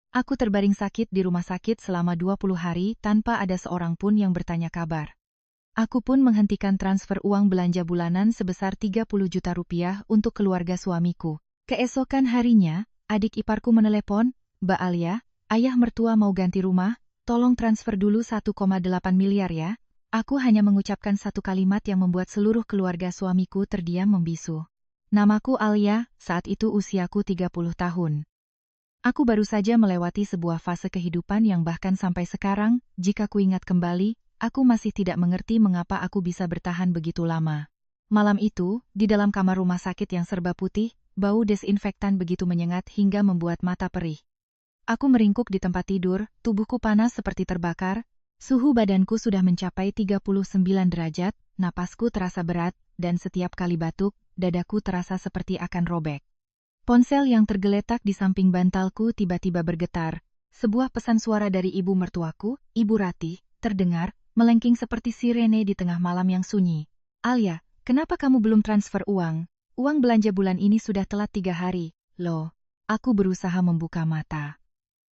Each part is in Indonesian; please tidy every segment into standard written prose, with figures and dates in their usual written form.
Aku terbaring sakit di rumah sakit selama 20 hari tanpa ada seorang pun yang bertanya kabar. Aku pun menghentikan transfer uang belanja bulanan sebesar 30 juta rupiah untuk keluarga suamiku. Keesokan harinya, adik iparku menelepon, "Mbak Alia, ayah mertua mau ganti rumah, tolong transfer dulu 1,8 miliar ya." Aku hanya mengucapkan satu kalimat yang membuat seluruh keluarga suamiku terdiam membisu. Namaku Alia, saat itu usiaku 30 tahun. Aku baru saja melewati sebuah fase kehidupan yang bahkan sampai sekarang, jika kuingat kembali, aku masih tidak mengerti mengapa aku bisa bertahan begitu lama. Malam itu, di dalam kamar rumah sakit yang serba putih, bau desinfektan begitu menyengat hingga membuat mata perih. Aku meringkuk di tempat tidur, tubuhku panas seperti terbakar, suhu badanku sudah mencapai 39 derajat, napasku terasa berat, dan setiap kali batuk, dadaku terasa seperti akan robek. Ponsel yang tergeletak di samping bantalku tiba-tiba bergetar. Sebuah pesan suara dari ibu mertuaku, Ibu Ratih, terdengar, melengking seperti sirene di tengah malam yang sunyi. "Alia, kenapa kamu belum transfer uang? Uang belanja bulan ini sudah telat 3 hari. Loh." Aku berusaha membuka mata.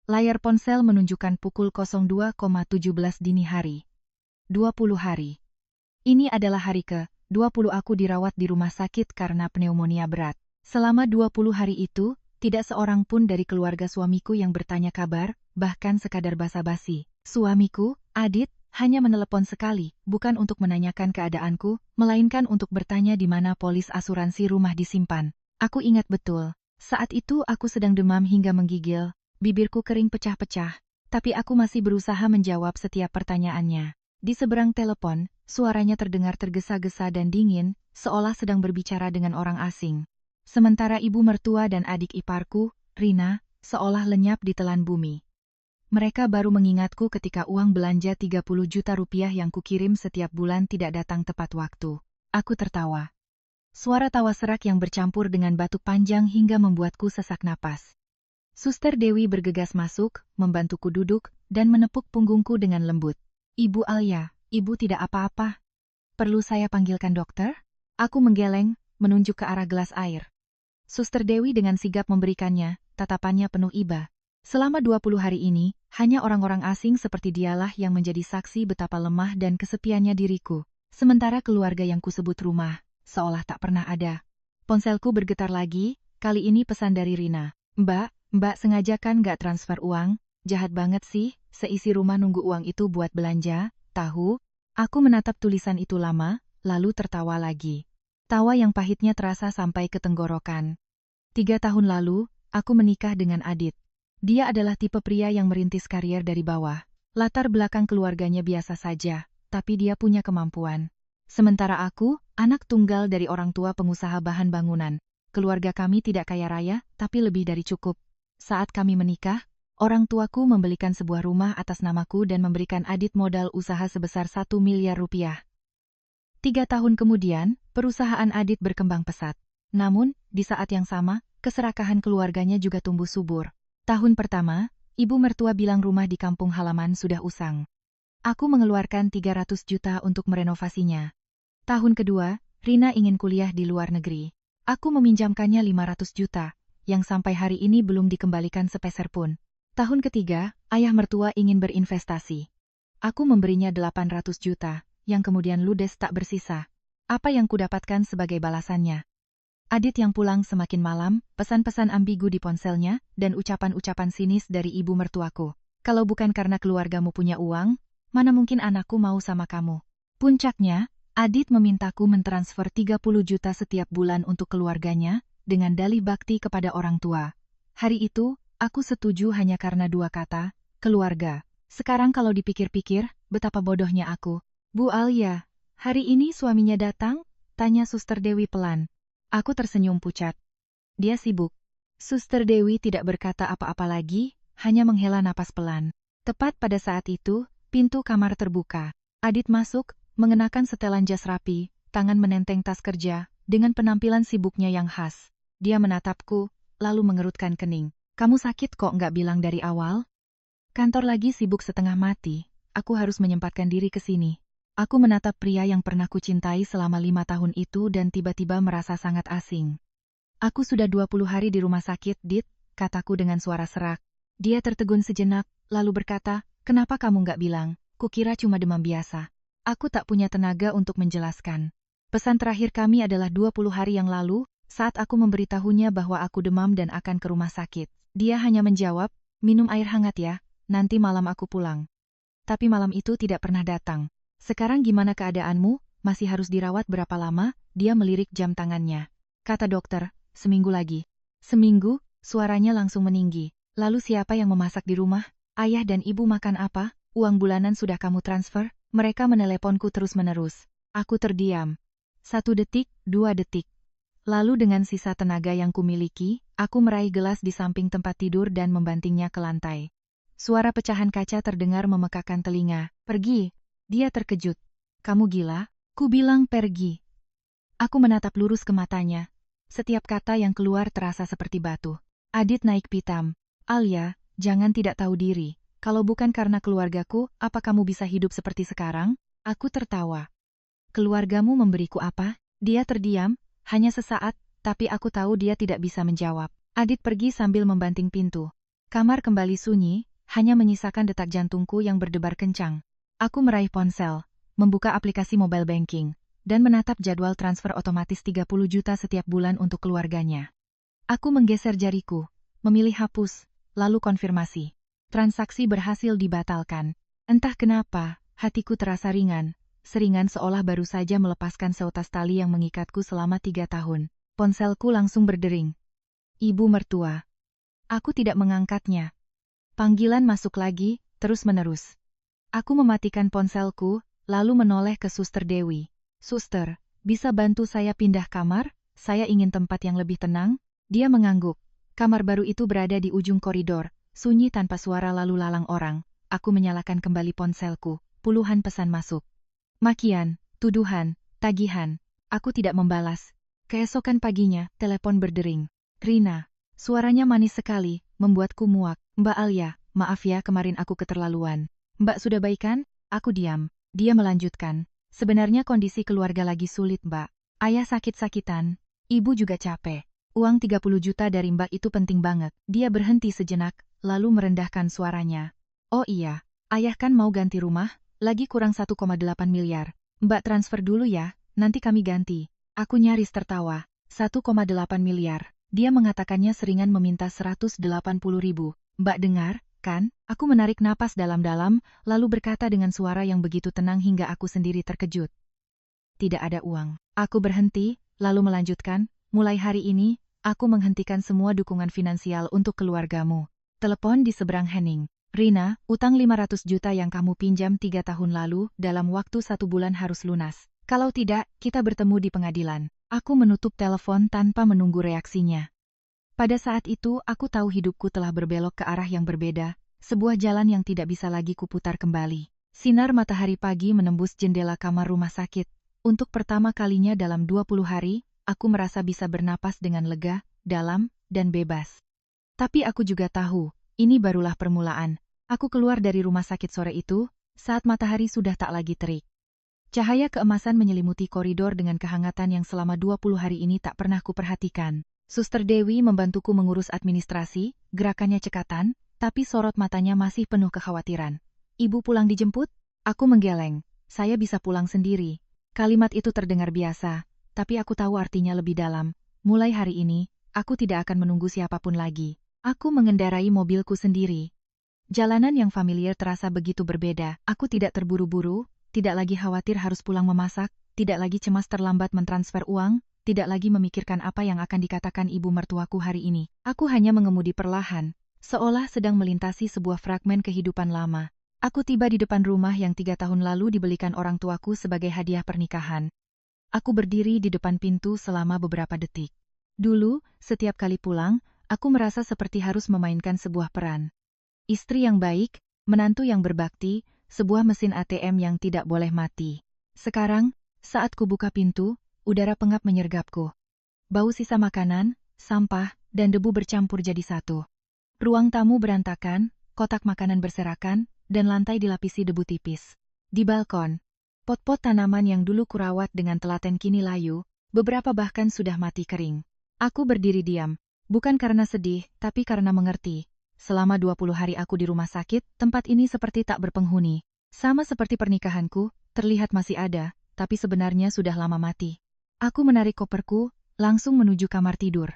Layar ponsel menunjukkan pukul 02,17 dini hari. 20 hari. Ini adalah hari ke-20 aku dirawat di rumah sakit karena pneumonia berat. Selama 20 hari itu, tidak seorang pun dari keluarga suamiku yang bertanya kabar, bahkan sekadar basa-basi. Suamiku, Adit, hanya menelepon sekali, bukan untuk menanyakan keadaanku, melainkan untuk bertanya di mana polis asuransi rumah disimpan. Aku ingat betul, saat itu aku sedang demam hingga menggigil, bibirku kering pecah-pecah, tapi aku masih berusaha menjawab setiap pertanyaannya. Di seberang telepon, suaranya terdengar tergesa-gesa dan dingin, seolah sedang berbicara dengan orang asing. Sementara ibu mertua dan adik iparku, Rina, seolah lenyap di telan bumi. Mereka baru mengingatku ketika uang belanja 30 juta rupiah yang kukirim setiap bulan tidak datang tepat waktu. Aku tertawa. Suara tawa serak yang bercampur dengan batuk panjang hingga membuatku sesak napas. Suster Dewi bergegas masuk, membantuku duduk, dan menepuk punggungku dengan lembut. "Ibu Alia, ibu tidak apa-apa. Perlu saya panggilkan dokter?" Aku menggeleng, menunjuk ke arah gelas air. Suster Dewi dengan sigap memberikannya, tatapannya penuh iba. "Selama 20 hari ini, hanya orang-orang asing seperti dialah yang menjadi saksi betapa lemah dan kesepiannya diriku. Sementara keluarga yang kusebut rumah, seolah tak pernah ada." Ponselku bergetar lagi, kali ini pesan dari Rina. Mbak sengaja kan gak transfer uang? Jahat banget sih, seisi rumah nunggu uang itu buat belanja, tahu?" Aku menatap tulisan itu lama, lalu tertawa lagi. Tawa yang pahitnya terasa sampai ke tenggorokan. 3 tahun lalu, aku menikah dengan Adit. Dia adalah tipe pria yang merintis karier dari bawah. Latar belakang keluarganya biasa saja, tapi dia punya kemampuan. Sementara aku, anak tunggal dari orang tua pengusaha bahan bangunan. Keluarga kami tidak kaya raya, tapi lebih dari cukup. Saat kami menikah, orang tuaku membelikan sebuah rumah atas namaku dan memberikan Adit modal usaha sebesar 1 miliar rupiah. 3 tahun kemudian, perusahaan Adit berkembang pesat. Namun, di saat yang sama, keserakahan keluarganya juga tumbuh subur. Tahun pertama, ibu mertua bilang rumah di kampung halaman sudah usang. Aku mengeluarkan 300 juta untuk merenovasinya. Tahun kedua, Rina ingin kuliah di luar negeri. Aku meminjamkannya 500 juta, yang sampai hari ini belum dikembalikan sepeser pun. Tahun ketiga, ayah mertua ingin berinvestasi. Aku memberinya 800 juta. Yang kemudian ludes tak bersisa. Apa yang kudapatkan sebagai balasannya? Adit yang pulang semakin malam, pesan-pesan ambigu di ponselnya, dan ucapan-ucapan sinis dari ibu mertuaku. "Kalau bukan karena keluargamu punya uang, mana mungkin anakku mau sama kamu?" Puncaknya, Adit memintaku mentransfer 30 juta setiap bulan untuk keluarganya, dengan dalih bakti kepada orang tua. Hari itu, aku setuju hanya karena 2 kata, keluarga. Sekarang kalau dipikir-pikir, betapa bodohnya aku. "Bu Alia, hari ini suaminya datang?" tanya Suster Dewi pelan. Aku tersenyum pucat. "Dia sibuk." Suster Dewi tidak berkata apa-apa lagi, hanya menghela napas pelan. Tepat pada saat itu, pintu kamar terbuka. Adit masuk, mengenakan setelan jas rapi, tangan menenteng tas kerja, dengan penampilan sibuknya yang khas. Dia menatapku, lalu mengerutkan kening. "Kamu sakit kok nggak bilang dari awal?" "Kantor lagi sibuk setengah mati, aku harus menyempatkan diri ke sini." Aku menatap pria yang pernah kucintai selama 5 tahun itu dan tiba-tiba merasa sangat asing. "Aku sudah 20 hari di rumah sakit, Dit," kataku dengan suara serak. Dia tertegun sejenak, lalu berkata, "Kenapa kamu nggak bilang? Kukira cuma demam biasa." Aku tak punya tenaga untuk menjelaskan. Pesan terakhir kami adalah 20 hari yang lalu, saat aku memberitahunya bahwa aku demam dan akan ke rumah sakit. Dia hanya menjawab, "Minum air hangat ya, nanti malam aku pulang." Tapi malam itu tidak pernah datang. "Sekarang gimana keadaanmu? Masih harus dirawat berapa lama?" Dia melirik jam tangannya. Kata dokter, "Seminggu lagi." "Seminggu?" Suaranya langsung meninggi. "Lalu siapa yang memasak di rumah? Ayah dan ibu makan apa? Uang bulanan sudah kamu transfer?" Mereka meneleponku terus-menerus. Aku terdiam. 1 detik, 2 detik. Lalu dengan sisa tenaga yang kumiliki, aku meraih gelas di samping tempat tidur dan membantingnya ke lantai. Suara pecahan kaca terdengar memekakan telinga. "Pergi!" Dia terkejut. "Kamu gila?" Ku bilang pergi. Aku menatap lurus ke matanya. Setiap kata yang keluar terasa seperti batu. Adit naik pitam. "Alia, jangan tidak tahu diri. Kalau bukan karena keluargaku, apa kamu bisa hidup seperti sekarang?" Aku tertawa. "Keluargamu memberiku apa?" Dia terdiam, hanya sesaat, tapi aku tahu dia tidak bisa menjawab. Adit pergi sambil membanting pintu. Kamar kembali sunyi, hanya menyisakan detak jantungku yang berdebar kencang. Aku meraih ponsel, membuka aplikasi mobile banking, dan menatap jadwal transfer otomatis 30 juta setiap bulan untuk keluarganya. Aku menggeser jariku, memilih hapus, lalu konfirmasi. Transaksi berhasil dibatalkan. Entah kenapa, hatiku terasa ringan, seringan seolah baru saja melepaskan seutas tali yang mengikatku selama 3 tahun. Ponselku langsung berdering. "Ibu mertua." Aku tidak mengangkatnya. Panggilan masuk lagi, terus-menerus. Aku mematikan ponselku, lalu menoleh ke Suster Dewi. "Suster, bisa bantu saya pindah kamar? Saya ingin tempat yang lebih tenang." Dia mengangguk. Kamar baru itu berada di ujung koridor, sunyi tanpa suara lalu lalang orang. Aku menyalakan kembali ponselku. Puluhan pesan masuk. Makian, tuduhan, tagihan. Aku tidak membalas. Keesokan paginya, telepon berdering. "Rina." Suaranya manis sekali, membuatku muak. "Mbak Alia, maaf ya kemarin aku keterlaluan." "Mbak sudah baik kan?" Aku diam. Dia melanjutkan. "Sebenarnya kondisi keluarga lagi sulit, Mbak. Ayah sakit-sakitan. Ibu juga capek. Uang 30 juta dari Mbak itu penting banget." Dia berhenti sejenak, lalu merendahkan suaranya. "Oh iya, ayah kan mau ganti rumah, lagi kurang 1,8 miliar. Mbak transfer dulu ya, nanti kami ganti." Aku nyaris tertawa. 1,8 miliar. Dia mengatakannya seringan meminta 180 ribu. "Mbak dengar, kan?" Aku menarik napas dalam-dalam, lalu berkata dengan suara yang begitu tenang hingga aku sendiri terkejut. "Tidak ada uang." Aku berhenti, lalu melanjutkan, "Mulai hari ini, aku menghentikan semua dukungan finansial untuk keluargamu." Telepon di seberang hening. "Rina, utang 500 juta yang kamu pinjam 3 tahun lalu, dalam waktu 1 bulan harus lunas. Kalau tidak, kita bertemu di pengadilan." Aku menutup telepon tanpa menunggu reaksinya. Pada saat itu, aku tahu hidupku telah berbelok ke arah yang berbeda, sebuah jalan yang tidak bisa lagi kuputar kembali. Sinar matahari pagi menembus jendela kamar rumah sakit. Untuk pertama kalinya dalam 20 hari, aku merasa bisa bernapas dengan lega, dalam, dan bebas. Tapi aku juga tahu, ini barulah permulaan. Aku keluar dari rumah sakit sore itu, saat matahari sudah tak lagi terik. Cahaya keemasan menyelimuti koridor dengan kehangatan yang selama 20 hari ini tak pernah kuperhatikan. Suster Dewi membantuku mengurus administrasi, gerakannya cekatan, tapi sorot matanya masih penuh kekhawatiran. "Ibu pulang dijemput?" Aku menggeleng. "Saya bisa pulang sendiri." Kalimat itu terdengar biasa, tapi aku tahu artinya lebih dalam. Mulai hari ini, aku tidak akan menunggu siapapun lagi. Aku mengendarai mobilku sendiri. Jalanan yang familiar terasa begitu berbeda. Aku tidak terburu-buru, tidak lagi khawatir harus pulang memasak, tidak lagi cemas terlambat mentransfer uang, tidak lagi memikirkan apa yang akan dikatakan ibu mertuaku hari ini. Aku hanya mengemudi perlahan, seolah sedang melintasi sebuah fragmen kehidupan lama. Aku tiba di depan rumah yang 3 tahun lalu dibelikan orang tuaku sebagai hadiah pernikahan. Aku berdiri di depan pintu selama beberapa detik. Dulu, setiap kali pulang, aku merasa seperti harus memainkan sebuah peran. Istri yang baik, menantu yang berbakti, sebuah mesin ATM yang tidak boleh mati. Sekarang, saat ku buka pintu, udara pengap menyergapku. Bau sisa makanan, sampah, dan debu bercampur jadi satu. Ruang tamu berantakan, kotak makanan berserakan, dan lantai dilapisi debu tipis. Di balkon, pot-pot tanaman yang dulu kurawat dengan telaten kini layu, beberapa bahkan sudah mati kering. Aku berdiri diam, bukan karena sedih, tapi karena mengerti. selama 20 hari aku di rumah sakit, tempat ini seperti tak berpenghuni. Sama seperti pernikahanku, terlihat masih ada, tapi sebenarnya sudah lama mati. Aku menarik koperku, langsung menuju kamar tidur.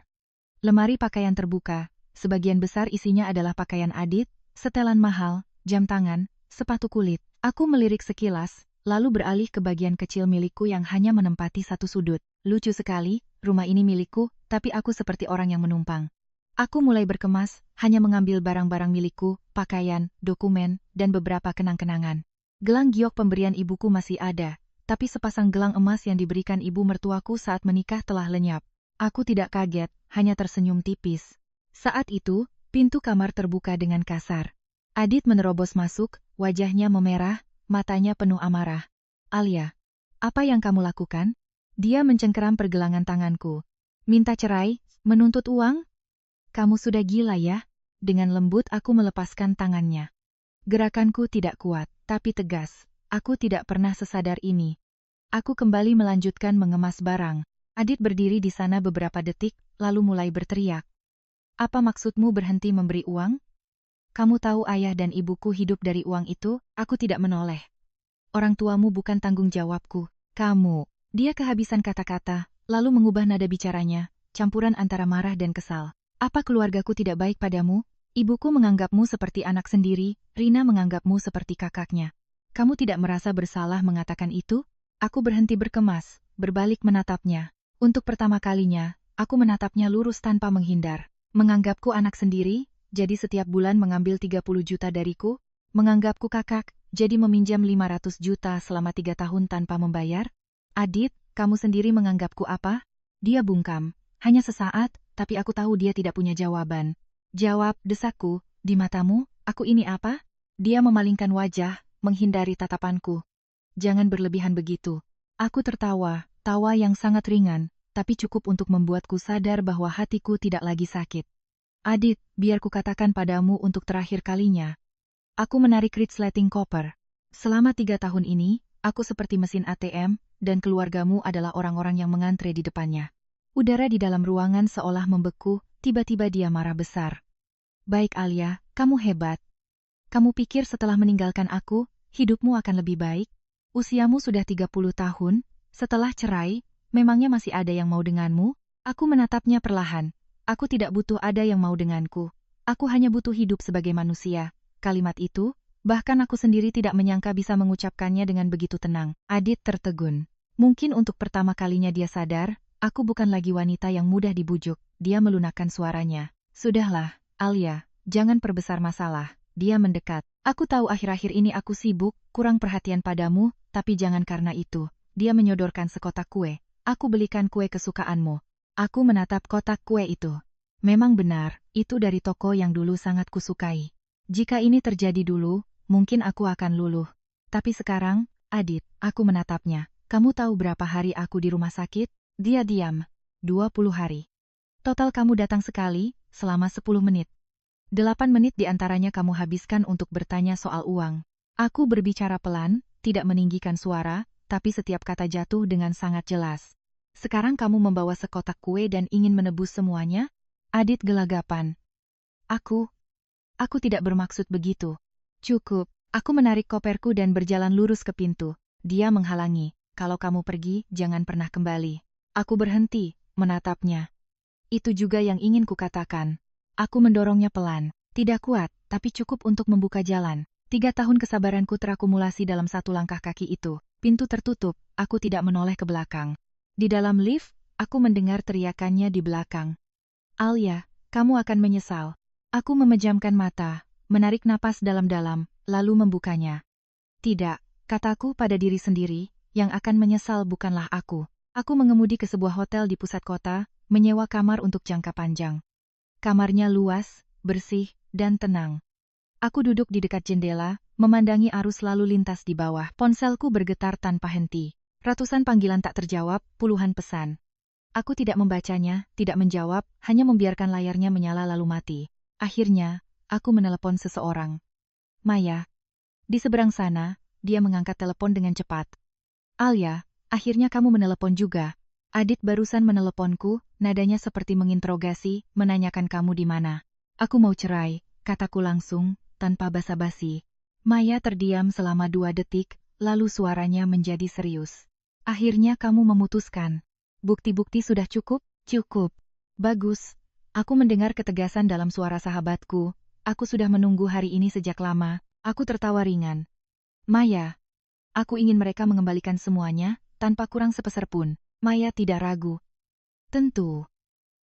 Lemari pakaian terbuka, sebagian besar isinya adalah pakaian Adit, setelan mahal, jam tangan, sepatu kulit. Aku melirik sekilas, lalu beralih ke bagian kecil milikku yang hanya menempati satu sudut. Lucu sekali, rumah ini milikku, tapi aku seperti orang yang menumpang. Aku mulai berkemas, hanya mengambil barang-barang milikku, pakaian, dokumen, dan beberapa kenang-kenangan. Gelang giok pemberian ibuku masih ada, tapi sepasang gelang emas yang diberikan ibu mertuaku saat menikah telah lenyap. Aku tidak kaget, hanya tersenyum tipis. Saat itu, pintu kamar terbuka dengan kasar. Adit menerobos masuk, wajahnya memerah, matanya penuh amarah. Alia, apa yang kamu lakukan? Dia mencengkeram pergelangan tanganku. Minta cerai, menuntut uang? Kamu sudah gila ya? Dengan lembut aku melepaskan tangannya. Gerakanku tidak kuat, tapi tegas. Aku tidak pernah sesadar ini. Aku kembali melanjutkan mengemas barang. Adit berdiri di sana beberapa detik, lalu mulai berteriak. Apa maksudmu berhenti memberi uang? Kamu tahu ayah dan ibuku hidup dari uang itu, aku tidak menoleh. Orang tuamu bukan tanggung jawabku, kamu. Dia kehabisan kata-kata, lalu mengubah nada bicaranya, campuran antara marah dan kesal. Apa keluargaku tidak baik padamu? Ibuku menganggapmu seperti anak sendiri, Rina menganggapmu seperti kakaknya. Kamu tidak merasa bersalah mengatakan itu? Aku berhenti berkemas, berbalik menatapnya. Untuk pertama kalinya, aku menatapnya lurus tanpa menghindar. Menganggapku anak sendiri, jadi setiap bulan mengambil 30 juta dariku. Menganggapku kakak, jadi meminjam 500 juta selama 3 tahun tanpa membayar. Adit, kamu sendiri menganggapku apa? Dia bungkam. Hanya sesaat, tapi aku tahu dia tidak punya jawaban. Jawab, desakku, di matamu, aku ini apa? Dia memalingkan wajah, menghindari tatapanku. Jangan berlebihan begitu. Aku tertawa, tawa yang sangat ringan, tapi cukup untuk membuatku sadar bahwa hatiku tidak lagi sakit. Adit, biar kukatakan padamu untuk terakhir kalinya. Aku menarik resleting koper. Selama 3 tahun ini, aku seperti mesin ATM, dan keluargamu adalah orang-orang yang mengantre di depannya. Udara di dalam ruangan seolah membeku, tiba-tiba dia marah besar. Baik Alia, kamu hebat. Kamu pikir setelah meninggalkan aku, hidupmu akan lebih baik? Usiamu sudah 30 tahun, setelah cerai, memangnya masih ada yang mau denganmu? Aku menatapnya perlahan. Aku tidak butuh ada yang mau denganku. Aku hanya butuh hidup sebagai manusia. Kalimat itu, bahkan aku sendiri tidak menyangka bisa mengucapkannya dengan begitu tenang. Adit tertegun. Mungkin untuk pertama kalinya dia sadar, aku bukan lagi wanita yang mudah dibujuk. Dia melunakkan suaranya. Sudahlah, Alia, jangan perbesar masalah. Dia mendekat. Aku tahu akhir-akhir ini aku sibuk, kurang perhatian padamu, tapi jangan karena itu. Dia menyodorkan sekotak kue. Aku belikan kue kesukaanmu. Aku menatap kotak kue itu. Memang benar, itu dari toko yang dulu sangat kusukai. Jika ini terjadi dulu, mungkin aku akan luluh. Tapi sekarang, Adit, aku menatapnya. Kamu tahu berapa hari aku di rumah sakit? Dia diam. 20 hari. Total kamu datang sekali, selama 10 menit. 8 menit diantaranya kamu habiskan untuk bertanya soal uang. Aku berbicara pelan, tidak meninggikan suara, tapi setiap kata jatuh dengan sangat jelas. Sekarang kamu membawa sekotak kue dan ingin menebus semuanya? Adit gelagapan. Aku tidak bermaksud begitu. Cukup, aku menarik koperku dan berjalan lurus ke pintu. Dia menghalangi. Kalau kamu pergi, jangan pernah kembali. Aku berhenti, menatapnya. Itu juga yang ingin kukatakan. Aku mendorongnya pelan. Tidak kuat, tapi cukup untuk membuka jalan. 3 tahun kesabaranku terakumulasi dalam satu langkah kaki itu. Pintu tertutup, aku tidak menoleh ke belakang. Di dalam lift, aku mendengar teriakannya di belakang. Alia, kamu akan menyesal. Aku memejamkan mata, menarik napas dalam-dalam, lalu membukanya. Tidak, kataku pada diri sendiri, yang akan menyesal bukanlah aku. Aku mengemudi ke sebuah hotel di pusat kota, menyewa kamar untuk jangka panjang. Kamarnya luas, bersih, dan tenang. Aku duduk di dekat jendela, memandangi arus lalu lintas di bawah. Ponselku bergetar tanpa henti. Ratusan panggilan tak terjawab, puluhan pesan. Aku tidak membacanya, tidak menjawab, hanya membiarkan layarnya menyala lalu mati. Akhirnya, aku menelepon seseorang. Maya. Di seberang sana, dia mengangkat telepon dengan cepat. Alia, akhirnya kamu menelepon juga. Adit barusan meneleponku, nadanya seperti menginterogasi, menanyakan kamu di mana. Aku mau cerai, kataku langsung, tanpa basa-basi. Maya terdiam selama 2 detik, lalu suaranya menjadi serius. Akhirnya kamu memutuskan. Bukti-bukti sudah cukup? Cukup. Bagus. Aku mendengar ketegasan dalam suara sahabatku. Aku sudah menunggu hari ini sejak lama. Aku tertawa ringan. Maya. Aku ingin mereka mengembalikan semuanya, tanpa kurang sepeser pun. Maya tidak ragu. Tentu.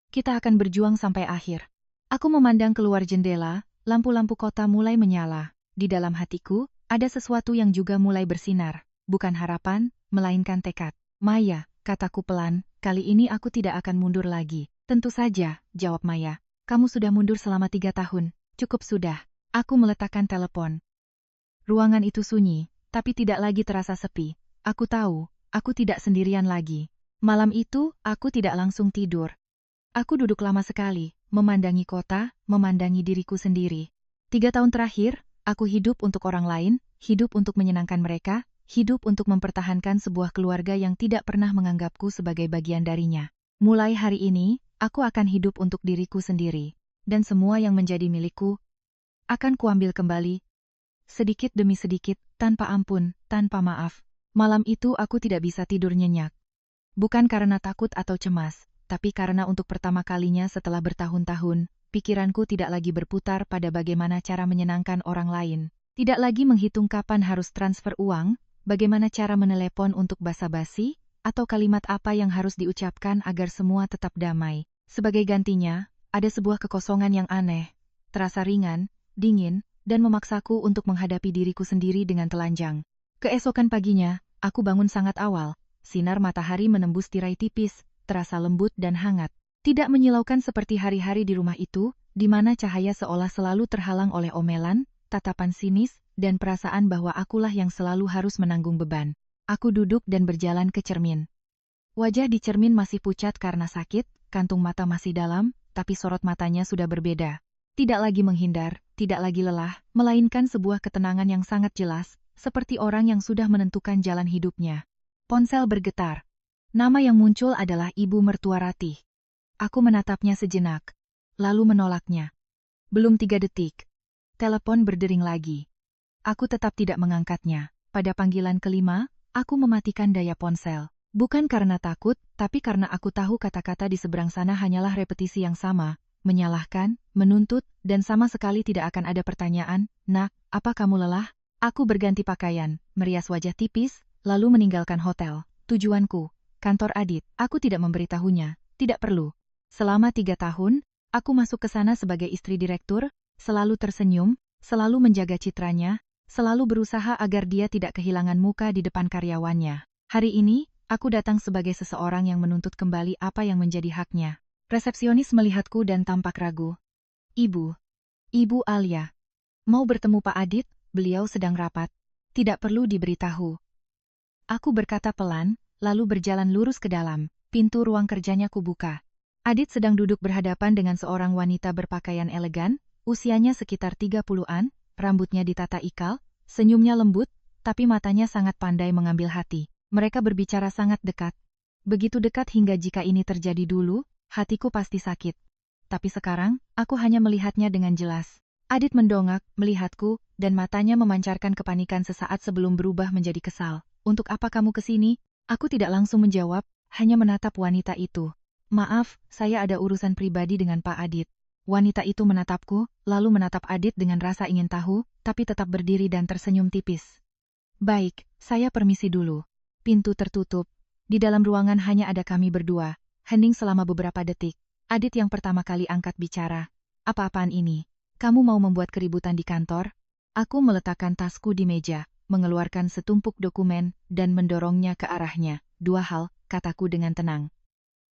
Kita akan berjuang sampai akhir. Aku memandang keluar jendela, lampu-lampu kota mulai menyala. Di dalam hatiku, ada sesuatu yang juga mulai bersinar. Bukan harapan, melainkan tekad. Maya, kataku pelan, kali ini aku tidak akan mundur lagi. Tentu saja, jawab Maya. Kamu sudah mundur selama 3 tahun. Cukup sudah. Aku meletakkan telepon. Ruangan itu sunyi, tapi tidak lagi terasa sepi. Aku tahu, aku tidak sendirian lagi. Malam itu, aku tidak langsung tidur. Aku duduk lama sekali, memandangi kota, memandangi diriku sendiri. 3 tahun terakhir, aku hidup untuk orang lain, hidup untuk menyenangkan mereka, hidup untuk mempertahankan sebuah keluarga yang tidak pernah menganggapku sebagai bagian darinya. Mulai hari ini, aku akan hidup untuk diriku sendiri. Dan semua yang menjadi milikku, akan kuambil kembali. Sedikit demi sedikit, tanpa ampun, tanpa maaf. Malam itu aku tidak bisa tidur nyenyak. Bukan karena takut atau cemas, tapi karena untuk pertama kalinya setelah bertahun-tahun, pikiranku tidak lagi berputar pada bagaimana cara menyenangkan orang lain. Tidak lagi menghitung kapan harus transfer uang, bagaimana cara menelepon untuk basa-basi, atau kalimat apa yang harus diucapkan agar semua tetap damai. Sebagai gantinya, ada sebuah kekosongan yang aneh, terasa ringan, dingin, dan memaksaku untuk menghadapi diriku sendiri dengan telanjang. Keesokan paginya, aku bangun sangat awal. Sinar matahari menembus tirai tipis, terasa lembut dan hangat. Tidak menyilaukan seperti hari-hari di rumah itu, di mana cahaya seolah selalu terhalang oleh omelan, tatapan sinis, dan perasaan bahwa akulah yang selalu harus menanggung beban. Aku duduk dan berjalan ke cermin. Wajah di cermin masih pucat karena sakit, kantung mata masih dalam, tapi sorot matanya sudah berbeda. Tidak lagi menghindar, tidak lagi lelah, melainkan sebuah ketenangan yang sangat jelas, seperti orang yang sudah menentukan jalan hidupnya. Ponsel bergetar. Nama yang muncul adalah Ibu Mertua Ratih. Aku menatapnya sejenak, lalu menolaknya. Belum 3 detik. Telepon berdering lagi. Aku tetap tidak mengangkatnya. Pada panggilan kelima, aku mematikan daya ponsel. Bukan karena takut, tapi karena aku tahu kata-kata di seberang sana hanyalah repetisi yang sama, menyalahkan, menuntut, dan sama sekali tidak akan ada pertanyaan, "Nak, apa kamu lelah?" Aku berganti pakaian, merias wajah tipis, lalu meninggalkan hotel. Tujuanku, kantor Adit. Aku tidak memberitahunya, tidak perlu. Selama 3 tahun, aku masuk ke sana sebagai istri direktur, selalu tersenyum, selalu menjaga citranya, selalu berusaha agar dia tidak kehilangan muka di depan karyawannya. Hari ini, aku datang sebagai seseorang yang menuntut kembali apa yang menjadi haknya. Resepsionis melihatku dan tampak ragu. Ibu Alia. Mau bertemu Pak Adit, beliau sedang rapat. Tidak perlu diberitahu. Aku berkata pelan, lalu berjalan lurus ke dalam. Pintu ruang kerjanya kubuka. Adit sedang duduk berhadapan dengan seorang wanita berpakaian elegan, usianya sekitar 30-an, rambutnya ditata ikal, senyumnya lembut, tapi matanya sangat pandai mengambil hati. Mereka berbicara sangat dekat. Begitu dekat hingga jika ini terjadi dulu, hatiku pasti sakit. Tapi sekarang, aku hanya melihatnya dengan jelas. Adit mendongak, melihatku, dan matanya memancarkan kepanikan sesaat sebelum berubah menjadi kesal. "Untuk apa kamu kesini?" Aku tidak langsung menjawab, hanya menatap wanita itu. "Maaf, saya ada urusan pribadi dengan Pak Adit." Wanita itu menatapku, lalu menatap Adit dengan rasa ingin tahu, tapi tetap berdiri dan tersenyum tipis. "Baik, saya permisi dulu." Pintu tertutup. Di dalam ruangan hanya ada kami berdua. Hening selama beberapa detik. Adit yang pertama kali angkat bicara. "Apa-apaan ini? Kamu mau membuat keributan di kantor?" Aku meletakkan tasku di meja, mengeluarkan setumpuk dokumen, dan mendorongnya ke arahnya. "2 hal," kataku dengan tenang.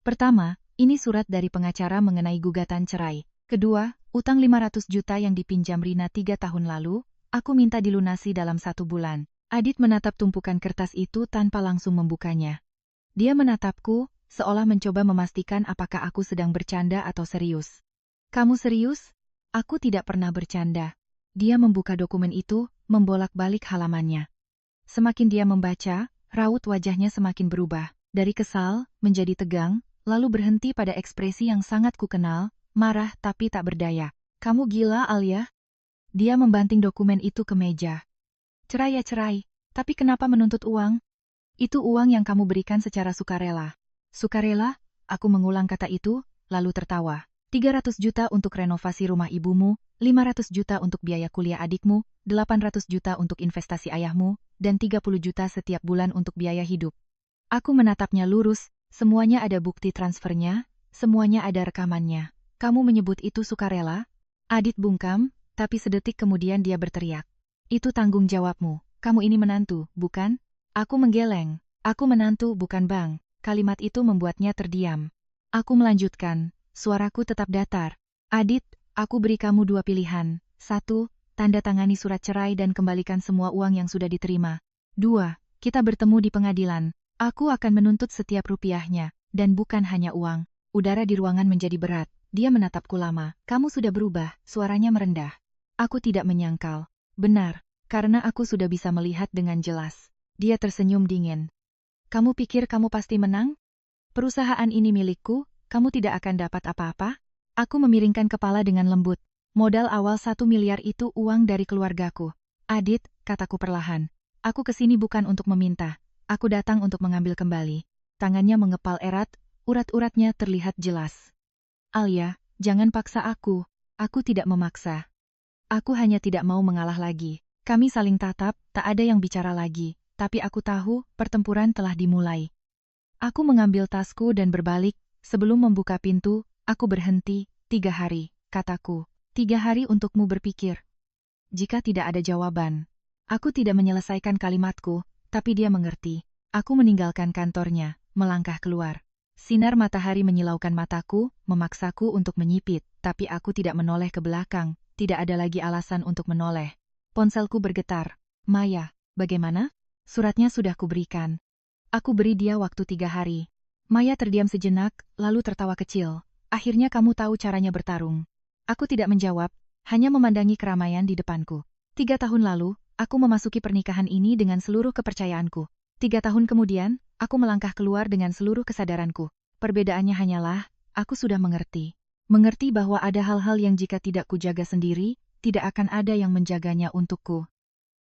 "Pertama, ini surat dari pengacara mengenai gugatan cerai. Kedua, utang 500 juta yang dipinjam Rina 3 tahun lalu, aku minta dilunasi dalam 1 bulan." Adit menatap tumpukan kertas itu tanpa langsung membukanya. Dia menatapku, seolah mencoba memastikan apakah aku sedang bercanda atau serius. "Kamu serius?" Aku tidak pernah bercanda. Dia membuka dokumen itu, membolak-balik halamannya. Semakin dia membaca, raut wajahnya semakin berubah. Dari kesal, menjadi tegang, lalu berhenti pada ekspresi yang sangat kukenal, marah tapi tak berdaya. "Kamu gila, Alia?" Dia membanting dokumen itu ke meja. Cerai ya cerai, tapi kenapa menuntut uang? Itu uang yang kamu berikan secara sukarela. Sukarela? Aku mengulang kata itu, lalu tertawa. 300 juta untuk renovasi rumah ibumu, 500 juta untuk biaya kuliah adikmu, 800 juta untuk investasi ayahmu, dan 30 juta setiap bulan untuk biaya hidup. Aku menatapnya lurus, semuanya ada bukti transfernya, semuanya ada rekamannya. Kamu menyebut itu sukarela? Adit bungkam, tapi sedetik kemudian dia berteriak. Itu tanggung jawabmu, kamu ini menantu, bukan? Aku menggeleng. Aku menantu, bukan bang. Kalimat itu membuatnya terdiam. Aku melanjutkan, suaraku tetap datar. Adit, aku beri kamu 2 pilihan. 1, tanda tangani surat cerai dan kembalikan semua uang yang sudah diterima. 2, kita bertemu di pengadilan. Aku akan menuntut setiap rupiahnya, dan bukan hanya uang. Udara di ruangan menjadi berat. Dia menatapku lama. Kamu sudah berubah, suaranya merendah. Aku tidak menyangkal. Benar, karena aku sudah bisa melihat dengan jelas. Dia tersenyum dingin. Kamu pikir kamu pasti menang? Perusahaan ini milikku, kamu tidak akan dapat apa-apa? Aku memiringkan kepala dengan lembut. Modal awal 1 miliar itu uang dari keluargaku. Adit, kataku perlahan. Aku kesini bukan untuk meminta. Aku datang untuk mengambil kembali. Tangannya mengepal erat, urat-uratnya terlihat jelas. Alia, jangan paksa aku. Aku tidak memaksa. Aku hanya tidak mau mengalah lagi. Kami saling tatap, tak ada yang bicara lagi. Tapi aku tahu, pertempuran telah dimulai. Aku mengambil tasku dan berbalik. Sebelum membuka pintu, aku berhenti. 3 hari, kataku. 3 hari untukmu berpikir. Jika tidak ada jawaban. Aku tidak menyelesaikan kalimatku, tapi dia mengerti. Aku meninggalkan kantornya, melangkah keluar. Sinar matahari menyilaukan mataku, memaksaku untuk menyipit, tapi aku tidak menoleh ke belakang. Tidak ada lagi alasan untuk menoleh. Ponselku bergetar. Maya, bagaimana? Suratnya sudah kuberikan. Aku beri dia waktu 3 hari. Maya terdiam sejenak, lalu tertawa kecil. Akhirnya kamu tahu caranya bertarung. Aku tidak menjawab, hanya memandangi keramaian di depanku. 3 tahun lalu, aku memasuki pernikahan ini dengan seluruh kepercayaanku. 3 tahun kemudian, aku melangkah keluar dengan seluruh kesadaranku. Perbedaannya hanyalah, aku sudah mengerti. Mengerti bahwa ada hal-hal yang jika tidak kujaga sendiri, tidak akan ada yang menjaganya untukku.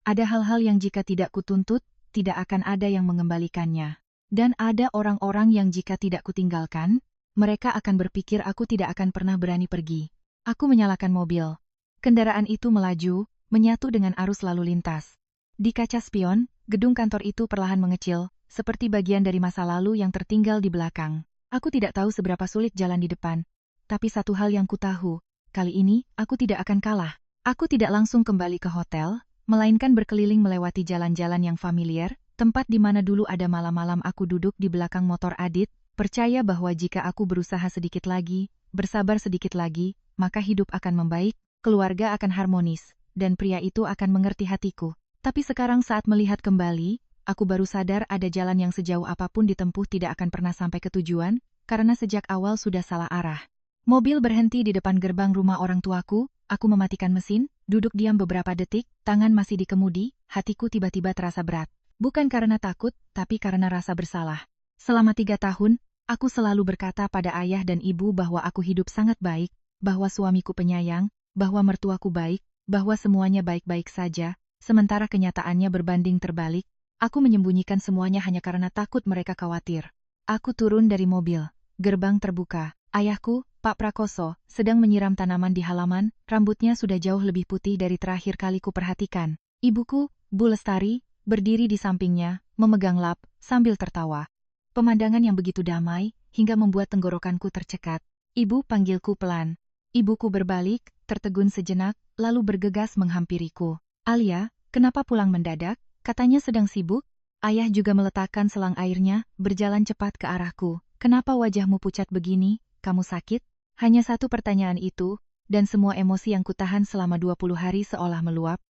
Ada hal-hal yang jika tidak kutuntut, tidak akan ada yang mengembalikannya. Dan ada orang-orang yang jika tidak kutinggalkan, mereka akan berpikir aku tidak akan pernah berani pergi. Aku menyalakan mobil. Kendaraan itu melaju, menyatu dengan arus lalu lintas. Di kaca spion, gedung kantor itu perlahan mengecil, seperti bagian dari masa lalu yang tertinggal di belakang. Aku tidak tahu seberapa sulit jalan di depan. Tapi satu hal yang kutahu, kali ini aku tidak akan kalah. Aku tidak langsung kembali ke hotel, melainkan berkeliling melewati jalan-jalan yang familiar, tempat di mana dulu ada malam-malam aku duduk di belakang motor Adit, percaya bahwa jika aku berusaha sedikit lagi, bersabar sedikit lagi, maka hidup akan membaik, keluarga akan harmonis, dan pria itu akan mengerti hatiku. Tapi sekarang saat melihat kembali, aku baru sadar ada jalan yang sejauh apapun ditempuh tidak akan pernah sampai ke tujuan, karena sejak awal sudah salah arah. Mobil berhenti di depan gerbang rumah orang tuaku, aku mematikan mesin, duduk diam beberapa detik, tangan masih di kemudi, hatiku tiba-tiba terasa berat. Bukan karena takut, tapi karena rasa bersalah. Selama 3 tahun, aku selalu berkata pada ayah dan ibu bahwa aku hidup sangat baik, bahwa suamiku penyayang, bahwa mertuaku baik, bahwa semuanya baik-baik saja, sementara kenyataannya berbanding terbalik. Aku menyembunyikan semuanya hanya karena takut mereka khawatir. Aku turun dari mobil, gerbang terbuka. Ayahku, Pak Prakoso, sedang menyiram tanaman di halaman, rambutnya sudah jauh lebih putih dari terakhir kali kuperhatikan. Ibuku, Bu Lestari, berdiri di sampingnya, memegang lap, sambil tertawa. Pemandangan yang begitu damai, hingga membuat tenggorokanku tercekat. Ibu panggilku pelan. Ibuku berbalik, tertegun sejenak, lalu bergegas menghampiriku. Alia, kenapa pulang mendadak? Katanya sedang sibuk. Ayah juga meletakkan selang airnya, berjalan cepat ke arahku. Kenapa wajahmu pucat begini? Kamu sakit? Hanya satu pertanyaan itu, dan semua emosi yang kutahan selama 20 hari seolah meluap.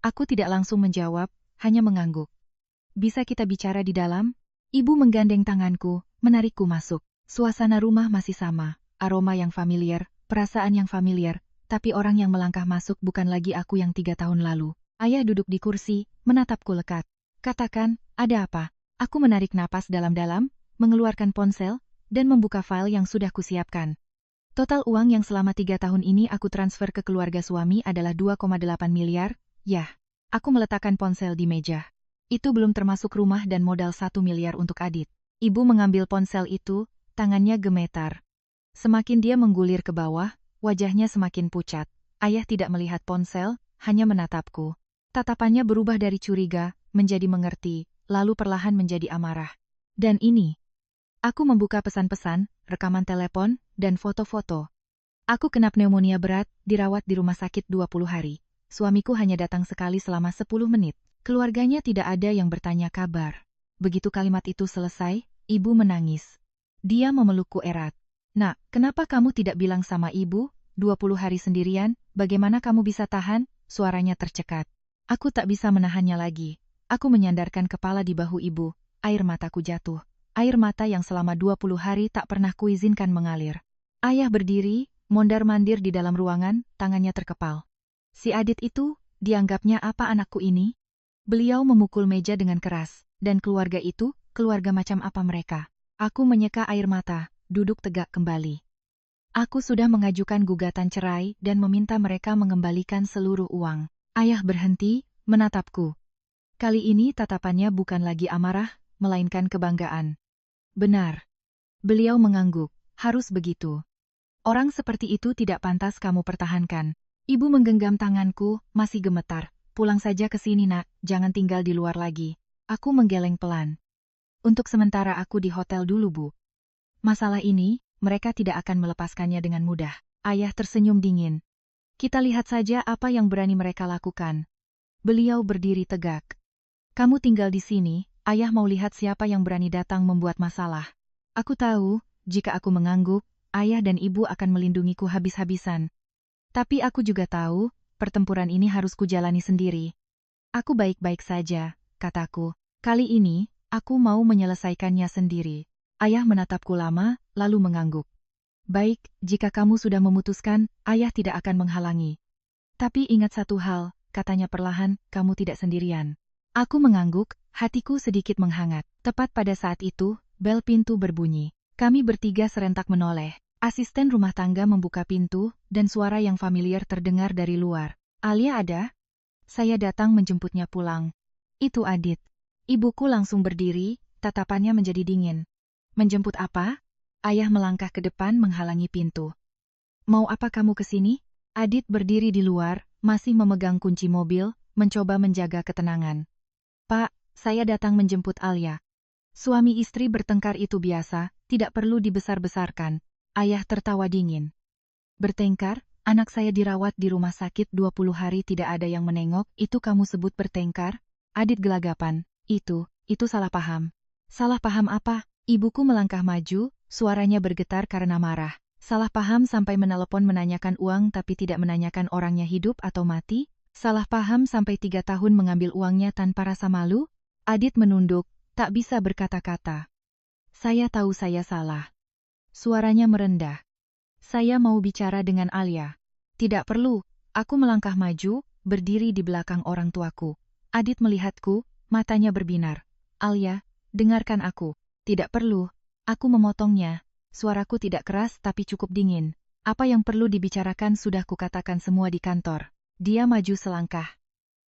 Aku tidak langsung menjawab, hanya mengangguk. Bisa kita bicara di dalam? Ibu menggandeng tanganku, menarikku masuk. Suasana rumah masih sama, aroma yang familiar, perasaan yang familiar, tapi orang yang melangkah masuk bukan lagi aku yang 3 tahun lalu. Ayah duduk di kursi, menatapku lekat. Katakan, ada apa? Aku menarik napas dalam-dalam, mengeluarkan ponsel, dan membuka file yang sudah kusiapkan. Total uang yang selama 3 tahun ini aku transfer ke keluarga suami adalah 2,8 miliar, yah. Aku meletakkan ponsel di meja. Itu belum termasuk rumah dan modal 1 miliar untuk Adit. Ibu mengambil ponsel itu, tangannya gemetar. Semakin dia menggulir ke bawah, wajahnya semakin pucat. Ayah tidak melihat ponsel, hanya menatapku. Tatapannya berubah dari curiga, menjadi mengerti, lalu perlahan menjadi amarah. Dan ini. Aku membuka pesan-pesan, rekaman telepon, dan foto-foto. Aku kena pneumonia berat, dirawat di rumah sakit 20 hari. Suamiku hanya datang sekali selama 10 menit. Keluarganya tidak ada yang bertanya kabar. Begitu kalimat itu selesai, ibu menangis. Dia memelukku erat. Nak, kenapa kamu tidak bilang sama ibu? 20 hari sendirian, bagaimana kamu bisa tahan? Suaranya tercekat. Aku tak bisa menahannya lagi. Aku menyandarkan kepala di bahu ibu. Air mataku jatuh. Air mata yang selama 20 hari tak pernah kuizinkan mengalir. Ayah berdiri, mondar-mandir di dalam ruangan, tangannya terkepal. Si Adit itu, dianggapnya apa anakku ini? Beliau memukul meja dengan keras, dan keluarga itu, keluarga macam apa mereka? Aku menyeka air mata, duduk tegak kembali. Aku sudah mengajukan gugatan cerai dan meminta mereka mengembalikan seluruh uang. Ayah berhenti, menatapku. Kali ini tatapannya bukan lagi amarah, melainkan kebanggaan. Benar. Beliau mengangguk, harus begitu. Orang seperti itu tidak pantas kamu pertahankan. Ibu menggenggam tanganku, masih gemetar. Pulang saja ke sini nak, jangan tinggal di luar lagi. Aku menggeleng pelan. Untuk sementara aku di hotel dulu bu. Masalah ini, mereka tidak akan melepaskannya dengan mudah. Ayah tersenyum dingin. Kita lihat saja apa yang berani mereka lakukan. Beliau berdiri tegak. Kamu tinggal di sini, ayah mau lihat siapa yang berani datang membuat masalah. Aku tahu, jika aku mengangguk, ayah dan ibu akan melindungiku habis-habisan. Tapi aku juga tahu, pertempuran ini harus kujalani sendiri. Aku baik-baik saja, kataku. Kali ini, aku mau menyelesaikannya sendiri. Ayah menatapku lama, lalu mengangguk. Baik, jika kamu sudah memutuskan, ayah tidak akan menghalangi. Tapi ingat satu hal, katanya perlahan, kamu tidak sendirian. Aku mengangguk, hatiku sedikit menghangat. Tepat pada saat itu, bel pintu berbunyi. Kami bertiga serentak menoleh. Asisten rumah tangga membuka pintu, dan suara yang familiar terdengar dari luar. Alia ada? Saya datang menjemputnya pulang. Itu Adit. Ibuku langsung berdiri, tatapannya menjadi dingin. Menjemput apa? Ayah melangkah ke depan menghalangi pintu. Mau apa kamu ke sini? Adit berdiri di luar, masih memegang kunci mobil, mencoba menjaga ketenangan. Pak, saya datang menjemput Alia. Suami istri bertengkar itu biasa, tidak perlu dibesar-besarkan. Ayah tertawa dingin. Bertengkar? Anak saya dirawat di rumah sakit 20 hari tidak ada yang menengok, itu kamu sebut bertengkar? Adit gelagapan. Itu salah paham. Salah paham apa? Ibuku melangkah maju, suaranya bergetar karena marah. Salah paham sampai menelepon menanyakan uang tapi tidak menanyakan orangnya hidup atau mati? Salah paham sampai 3 tahun mengambil uangnya tanpa rasa malu? Adit menunduk, tak bisa berkata-kata. Saya tahu saya salah. Suaranya merendah. Saya mau bicara dengan Alia. Tidak perlu, aku melangkah maju, berdiri di belakang orang tuaku. Adit melihatku, matanya berbinar. Alia, dengarkan aku. Tidak perlu, aku memotongnya. Suaraku tidak keras tapi cukup dingin. Apa yang perlu dibicarakan sudah kukatakan semua di kantor. Dia maju selangkah.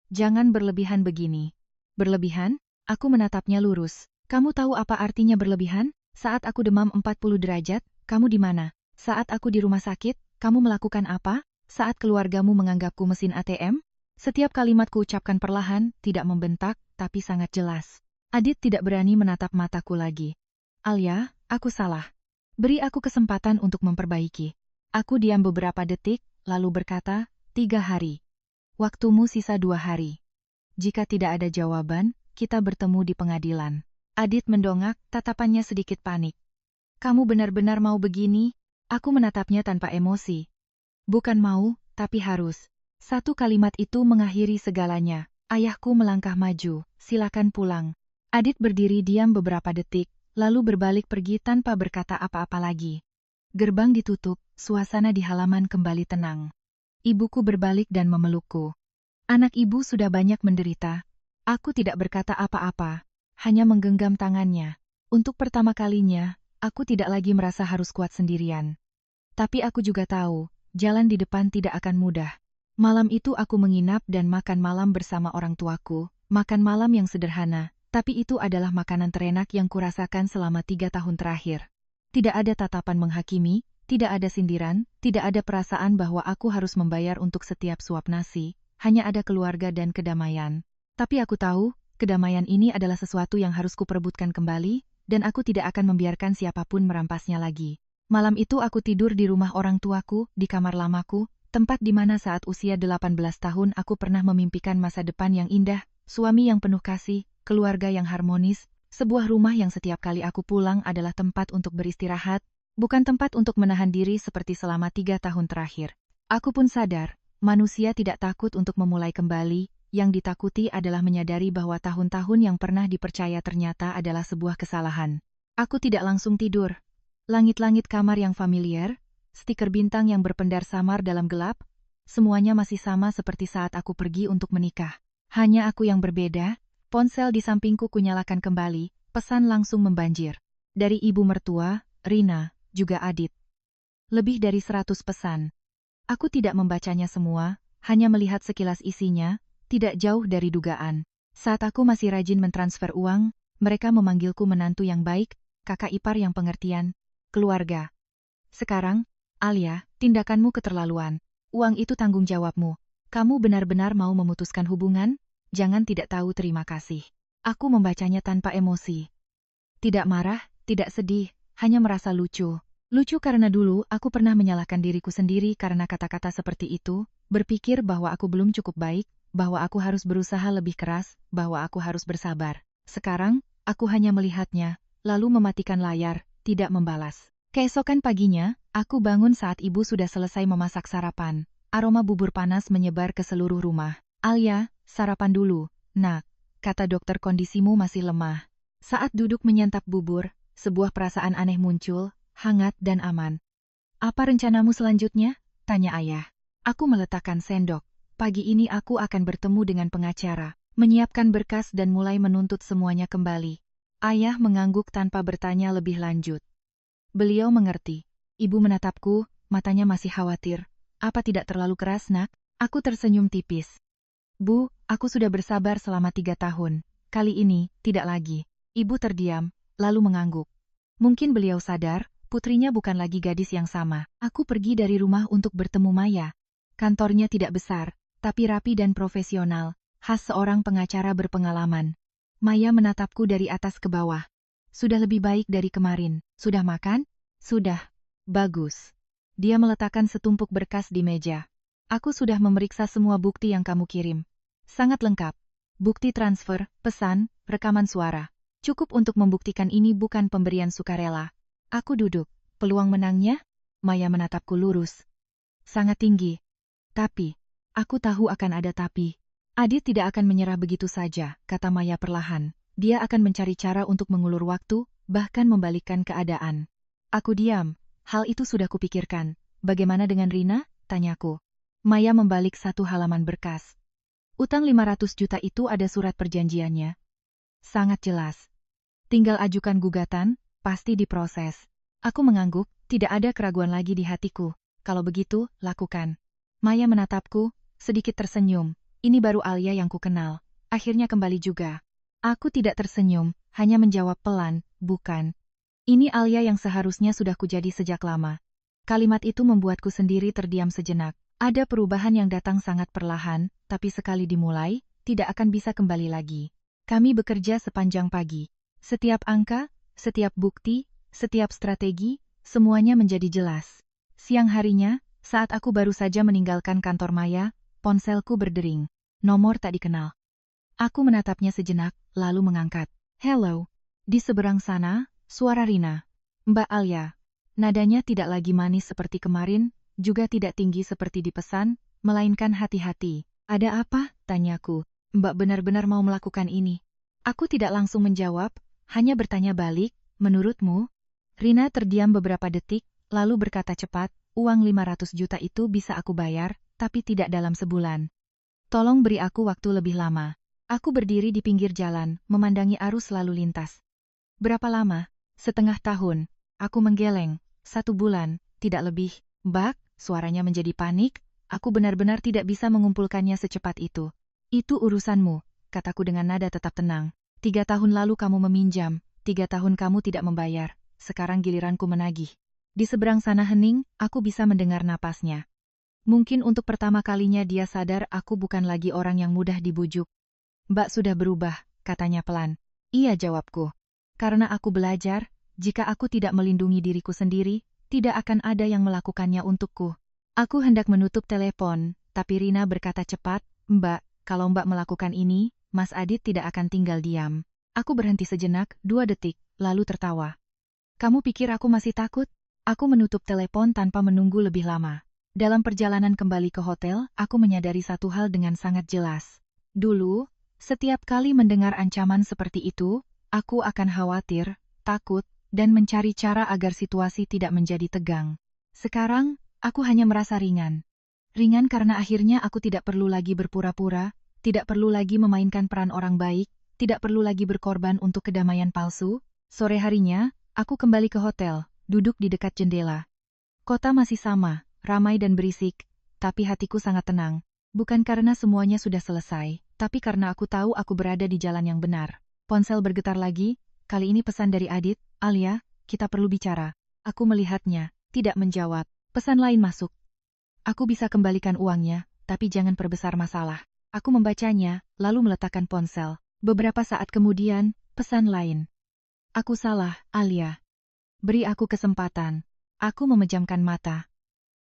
Jangan berlebihan begini. Berlebihan? Aku menatapnya lurus. Kamu tahu apa artinya berlebihan? Saat aku demam 40 derajat, kamu di mana? Saat aku di rumah sakit, kamu melakukan apa? Saat keluargamu menganggapku mesin ATM? Setiap kalimat kuucapkan perlahan, tidak membentak, tapi sangat jelas. Adit tidak berani menatap mataku lagi. Alia, aku salah. Beri aku kesempatan untuk memperbaiki. Aku diam beberapa detik, lalu berkata, 3 hari. Waktumu sisa 2 hari. Jika tidak ada jawaban, kita bertemu di pengadilan. Adit mendongak, tatapannya sedikit panik. Kamu benar-benar mau begini? Aku menatapnya tanpa emosi. Bukan mau, tapi harus. Satu kalimat itu mengakhiri segalanya. Ayahku melangkah maju, silakan pulang. Adit berdiri diam beberapa detik, lalu berbalik pergi tanpa berkata apa-apa lagi. Gerbang ditutup, suasana di halaman kembali tenang. Ibuku berbalik dan memelukku. Anak ibu sudah banyak menderita. Aku tidak berkata apa-apa, hanya menggenggam tangannya. Untuk pertama kalinya, aku tidak lagi merasa harus kuat sendirian. Tapi aku juga tahu, jalan di depan tidak akan mudah. Malam itu aku menginap dan makan malam bersama orang tuaku, makan malam yang sederhana, tapi itu adalah makanan terenak yang kurasakan selama 3 tahun terakhir. Tidak ada tatapan menghakimi, tidak ada sindiran, tidak ada perasaan bahwa aku harus membayar untuk setiap suap nasi, hanya ada keluarga dan kedamaian. Tapi aku tahu, kedamaian ini adalah sesuatu yang harus kuperebutkan kembali, dan aku tidak akan membiarkan siapapun merampasnya lagi. Malam itu aku tidur di rumah orang tuaku, di kamar lamaku, tempat di mana saat usia 18 tahun aku pernah memimpikan masa depan yang indah, suami yang penuh kasih, keluarga yang harmonis, sebuah rumah yang setiap kali aku pulang adalah tempat untuk beristirahat, bukan tempat untuk menahan diri seperti selama 3 tahun terakhir. Aku pun sadar, manusia tidak takut untuk memulai kembali, yang ditakuti adalah menyadari bahwa tahun-tahun yang pernah dipercaya ternyata adalah sebuah kesalahan. Aku tidak langsung tidur. Langit-langit kamar yang familiar, stiker bintang yang berpendar samar dalam gelap, semuanya masih sama seperti saat aku pergi untuk menikah. Hanya aku yang berbeda, ponsel di sampingku kunyalakan kembali, pesan langsung membanjir. Dari ibu mertua, Rina, juga Adit. Lebih dari 100 pesan. Aku tidak membacanya semua, hanya melihat sekilas isinya, tidak jauh dari dugaan. Saat aku masih rajin mentransfer uang, mereka memanggilku menantu yang baik, kakak ipar yang pengertian, keluarga. Sekarang, Alia, tindakanmu keterlaluan. Uang itu tanggung jawabmu. Kamu benar-benar mau memutuskan hubungan? Jangan tidak tahu terima kasih. Aku membacanya tanpa emosi. Tidak marah, tidak sedih, hanya merasa lucu. Lucu karena dulu aku pernah menyalahkan diriku sendiri karena kata-kata seperti itu, berpikir bahwa aku belum cukup baik, bahwa aku harus berusaha lebih keras, bahwa aku harus bersabar. Sekarang, aku hanya melihatnya, lalu mematikan layar, tidak membalas. Keesokan paginya, aku bangun saat ibu sudah selesai memasak sarapan. Aroma bubur panas menyebar ke seluruh rumah. Alia, sarapan dulu, nak, kata dokter kondisimu masih lemah. Saat duduk menyantap bubur, sebuah perasaan aneh muncul, hangat dan aman. Apa rencanamu selanjutnya? Tanya ayah. Aku meletakkan sendok. Pagi ini aku akan bertemu dengan pengacara, menyiapkan berkas dan mulai menuntut semuanya kembali. Ayah mengangguk tanpa bertanya lebih lanjut. Beliau mengerti. Ibu menatapku, matanya masih khawatir. Apa tidak terlalu keras, nak? Aku tersenyum tipis. Bu, aku sudah bersabar selama 3 tahun. Kali ini, tidak lagi. Ibu terdiam, lalu mengangguk. Mungkin beliau sadar, putrinya bukan lagi gadis yang sama. Aku pergi dari rumah untuk bertemu Maya. Kantornya tidak besar, tapi rapi dan profesional, khas seorang pengacara berpengalaman. Maya menatapku dari atas ke bawah. Sudah lebih baik dari kemarin. Sudah makan? Sudah. Bagus. Dia meletakkan setumpuk berkas di meja. Aku sudah memeriksa semua bukti yang kamu kirim. Sangat lengkap. Bukti transfer, pesan, rekaman suara. Cukup untuk membuktikan ini bukan pemberian sukarela. Aku duduk. Peluang menangnya? Maya menatapku lurus. Sangat tinggi. Tapi, aku tahu akan ada tapi. Adit tidak akan menyerah begitu saja, kata Maya perlahan. Dia akan mencari cara untuk mengulur waktu, bahkan membalikkan keadaan. Aku diam. Hal itu sudah kupikirkan. Bagaimana dengan Rina? Tanyaku. Maya membalik satu halaman berkas. Utang 500 juta itu ada surat perjanjiannya. Sangat jelas. Tinggal ajukan gugatan, pasti diproses. Aku mengangguk, tidak ada keraguan lagi di hatiku. Kalau begitu, lakukan. Maya menatapku, sedikit tersenyum. Ini baru Alia yang kukenal. Akhirnya kembali juga. Aku tidak tersenyum, hanya menjawab pelan, bukan. Ini Alia yang seharusnya sudah kujadi sejak lama. Kalimat itu membuatku sendiri terdiam sejenak. Ada perubahan yang datang sangat perlahan, tapi sekali dimulai, tidak akan bisa kembali lagi. Kami bekerja sepanjang pagi. Setiap angka, setiap bukti, setiap strategi, semuanya menjadi jelas. Siang harinya, saat aku baru saja meninggalkan kantor Maya, ponselku berdering. Nomor tak dikenal. Aku menatapnya sejenak, lalu mengangkat. Hello. Di seberang sana, suara Rina. Mbak Alia. Nadanya tidak lagi manis seperti kemarin, juga tidak tinggi seperti dipesan, melainkan hati-hati. Ada apa? Tanyaku. Mbak benar-benar mau melakukan ini. Aku tidak langsung menjawab, hanya bertanya balik, menurutmu? Rina terdiam beberapa detik, lalu berkata cepat, uang 500 juta itu bisa aku bayar, tapi tidak dalam sebulan. Tolong beri aku waktu lebih lama. Aku berdiri di pinggir jalan, memandangi arus lalu lintas. Berapa lama? Setengah tahun. Aku menggeleng. 1 bulan. tidak lebih. Mbak, suaranya menjadi panik, aku benar-benar tidak bisa mengumpulkannya secepat itu. Itu urusanmu, kataku dengan nada tetap tenang. 3 tahun lalu kamu meminjam, 3 tahun kamu tidak membayar, sekarang giliranku menagih. Di seberang sana hening, aku bisa mendengar napasnya. Mungkin untuk pertama kalinya dia sadar aku bukan lagi orang yang mudah dibujuk. Mbak sudah berubah, katanya pelan. Iya, jawabku. Karena aku belajar, jika aku tidak melindungi diriku sendiri, tidak akan ada yang melakukannya untukku. Aku hendak menutup telepon, tapi Rina berkata cepat, Mbak, kalau Mbak melakukan ini, Mas Adit tidak akan tinggal diam. Aku berhenti sejenak, 2 detik, lalu tertawa. Kamu pikir aku masih takut? Aku menutup telepon tanpa menunggu lebih lama. Dalam perjalanan kembali ke hotel, aku menyadari satu hal dengan sangat jelas. Dulu, setiap kali mendengar ancaman seperti itu, aku akan khawatir, takut, dan mencari cara agar situasi tidak menjadi tegang. Sekarang, aku hanya merasa ringan. Ringan karena akhirnya aku tidak perlu lagi berpura-pura, tidak perlu lagi memainkan peran orang baik, tidak perlu lagi berkorban untuk kedamaian palsu. Sore harinya, aku kembali ke hotel, duduk di dekat jendela. Kota masih sama, ramai dan berisik, tapi hatiku sangat tenang. Bukan karena semuanya sudah selesai, tapi karena aku tahu aku berada di jalan yang benar. Ponsel bergetar lagi, kali ini pesan dari Adit, Alia, kita perlu bicara. Aku melihatnya, tidak menjawab. Pesan lain masuk. Aku bisa kembalikan uangnya, tapi jangan perbesar masalah. Aku membacanya, lalu meletakkan ponsel. Beberapa saat kemudian, pesan lain. Aku salah, Alia. Beri aku kesempatan. Aku memejamkan mata.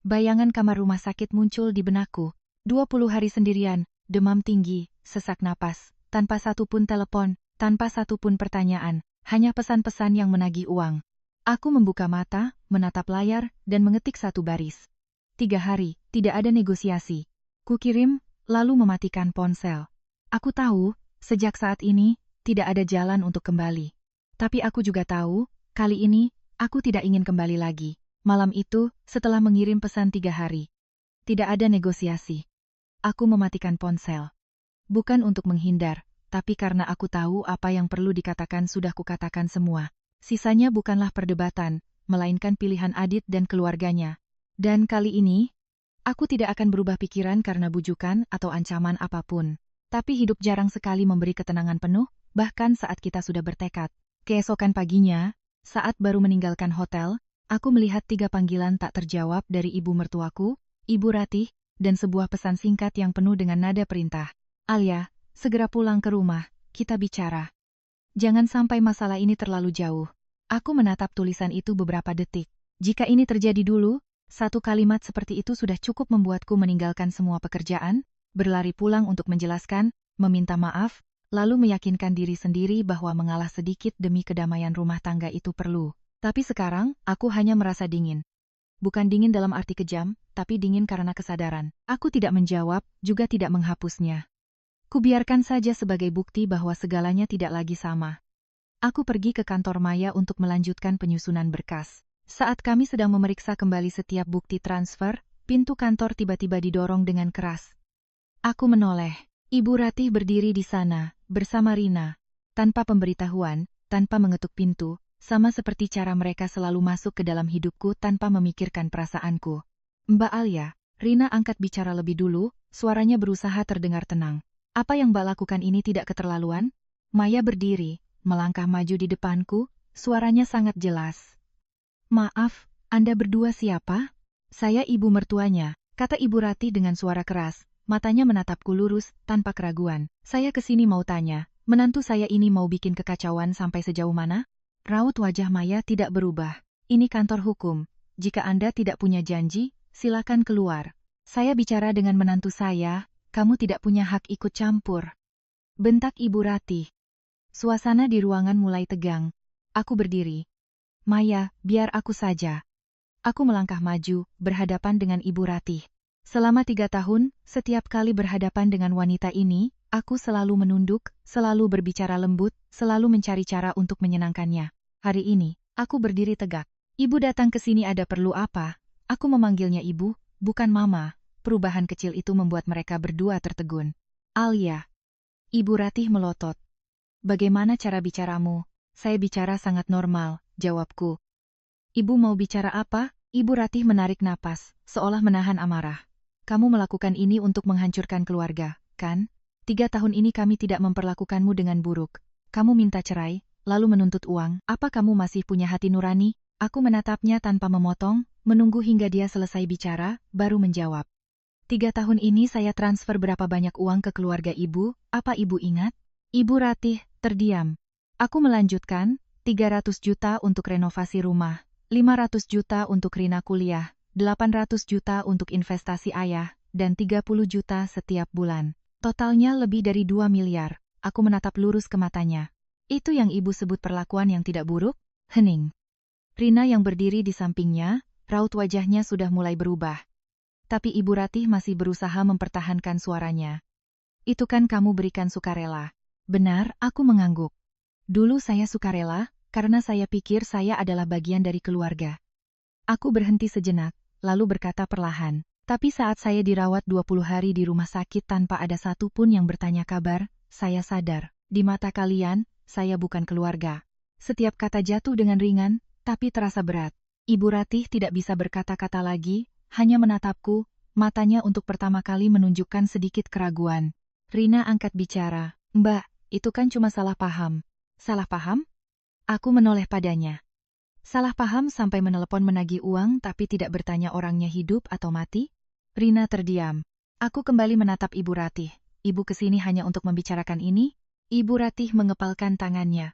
Bayangan kamar rumah sakit muncul di benakku. 20 hari sendirian, demam tinggi, sesak napas, tanpa satupun telepon, tanpa satupun pertanyaan, hanya pesan-pesan yang menagih uang. Aku membuka mata, menatap layar, dan mengetik satu baris. 3 hari, tidak ada negosiasi. Kukirim, lalu mematikan ponsel. Aku tahu, sejak saat ini, tidak ada jalan untuk kembali. Tapi aku juga tahu, kali ini, aku tidak ingin kembali lagi. Malam itu, setelah mengirim pesan 3 hari. Tidak ada negosiasi. Aku mematikan ponsel. Bukan untuk menghindar, tapi karena aku tahu apa yang perlu dikatakan sudah kukatakan semua. Sisanya bukanlah perdebatan, melainkan pilihan Adit dan keluarganya. Dan kali ini, aku tidak akan berubah pikiran karena bujukan atau ancaman apapun. Tapi hidup jarang sekali memberi ketenangan penuh, bahkan saat kita sudah bertekad. Keesokan paginya, saat baru meninggalkan hotel, aku melihat 3 panggilan tak terjawab dari ibu mertuaku, Ibu Ratih, dan sebuah pesan singkat yang penuh dengan nada perintah. Alia, segera pulang ke rumah, kita bicara. Jangan sampai masalah ini terlalu jauh. Aku menatap tulisan itu beberapa detik. Jika ini terjadi dulu, satu kalimat seperti itu sudah cukup membuatku meninggalkan semua pekerjaan, berlari pulang untuk menjelaskan, meminta maaf, lalu meyakinkan diri sendiri bahwa mengalah sedikit demi kedamaian rumah tangga itu perlu. Tapi sekarang, aku hanya merasa dingin. Bukan dingin dalam arti kejam, tapi dingin karena kesadaran. Aku tidak menjawab, juga tidak menghapusnya. Kubiarkan saja sebagai bukti bahwa segalanya tidak lagi sama. Aku pergi ke kantor Maya untuk melanjutkan penyusunan berkas. Saat kami sedang memeriksa kembali setiap bukti transfer, pintu kantor tiba-tiba didorong dengan keras. Aku menoleh. Ibu Ratih berdiri di sana, bersama Rina. Tanpa pemberitahuan, tanpa mengetuk pintu, sama seperti cara mereka selalu masuk ke dalam hidupku tanpa memikirkan perasaanku. Mbak Alia, Rina angkat bicara lebih dulu, suaranya berusaha terdengar tenang. Apa yang Mbak lakukan ini tidak keterlaluan? Maya berdiri, melangkah maju di depanku, suaranya sangat jelas. Maaf, Anda berdua siapa? Saya ibu mertuanya, kata Ibu Ratih dengan suara keras, matanya menatapku lurus, tanpa keraguan. Saya kesini mau tanya, menantu saya ini mau bikin kekacauan sampai sejauh mana? Raut wajah Maya tidak berubah. Ini kantor hukum. Jika Anda tidak punya janji, silakan keluar. Saya bicara dengan menantu saya, kamu tidak punya hak ikut campur. Bentak Ibu Ratih. Suasana di ruangan mulai tegang. Aku berdiri. Maya, biar aku saja. Aku melangkah maju, berhadapan dengan Ibu Ratih. Selama 3 tahun, setiap kali berhadapan dengan wanita ini, aku selalu menunduk, selalu berbicara lembut, selalu mencari cara untuk menyenangkannya. Hari ini, aku berdiri tegak. Ibu datang ke sini ada perlu apa? Aku memanggilnya ibu, bukan mama. Perubahan kecil itu membuat mereka berdua tertegun. Alia. Ibu Ratih melotot. Bagaimana cara bicaramu? Saya bicara sangat normal, jawabku. Ibu mau bicara apa? Ibu Ratih menarik napas, seolah menahan amarah. Kamu melakukan ini untuk menghancurkan keluarga, kan? 3 tahun ini kami tidak memperlakukanmu dengan buruk. Kamu minta cerai, lalu menuntut uang. Apa kamu masih punya hati nurani? Aku menatapnya tanpa memotong, menunggu hingga dia selesai bicara, baru menjawab. 3 tahun ini saya transfer berapa banyak uang ke keluarga ibu, apa ibu ingat? Ibu Ratih terdiam. Aku melanjutkan, 300 juta untuk renovasi rumah, 500 juta untuk Rina kuliah, 800 juta untuk investasi ayah, dan 30 juta setiap bulan. Totalnya lebih dari 2 miliar. Aku menatap lurus ke matanya. Itu yang ibu sebut perlakuan yang tidak buruk? Hening. Rina yang berdiri di sampingnya, raut wajahnya sudah mulai berubah. Tapi Ibu Ratih masih berusaha mempertahankan suaranya. Itu kan kamu berikan sukarela. Benar, aku mengangguk. Dulu saya sukarela, karena saya pikir saya adalah bagian dari keluarga. Aku berhenti sejenak, lalu berkata perlahan. Tapi saat saya dirawat 20 hari di rumah sakit tanpa ada satu pun yang bertanya kabar, saya sadar, di mata kalian, saya bukan keluarga. Setiap kata jatuh dengan ringan, tapi terasa berat. Ibu Ratih tidak bisa berkata-kata lagi, hanya menatapku, matanya untuk pertama kali menunjukkan sedikit keraguan. Rina angkat bicara, Mbak, itu kan cuma salah paham. Salah paham? Aku menoleh padanya. Salah paham sampai menelepon menagih uang tapi tidak bertanya orangnya hidup atau mati? Rina terdiam. Aku kembali menatap Ibu Ratih. Ibu kesini hanya untuk membicarakan ini? Ibu Ratih mengepalkan tangannya.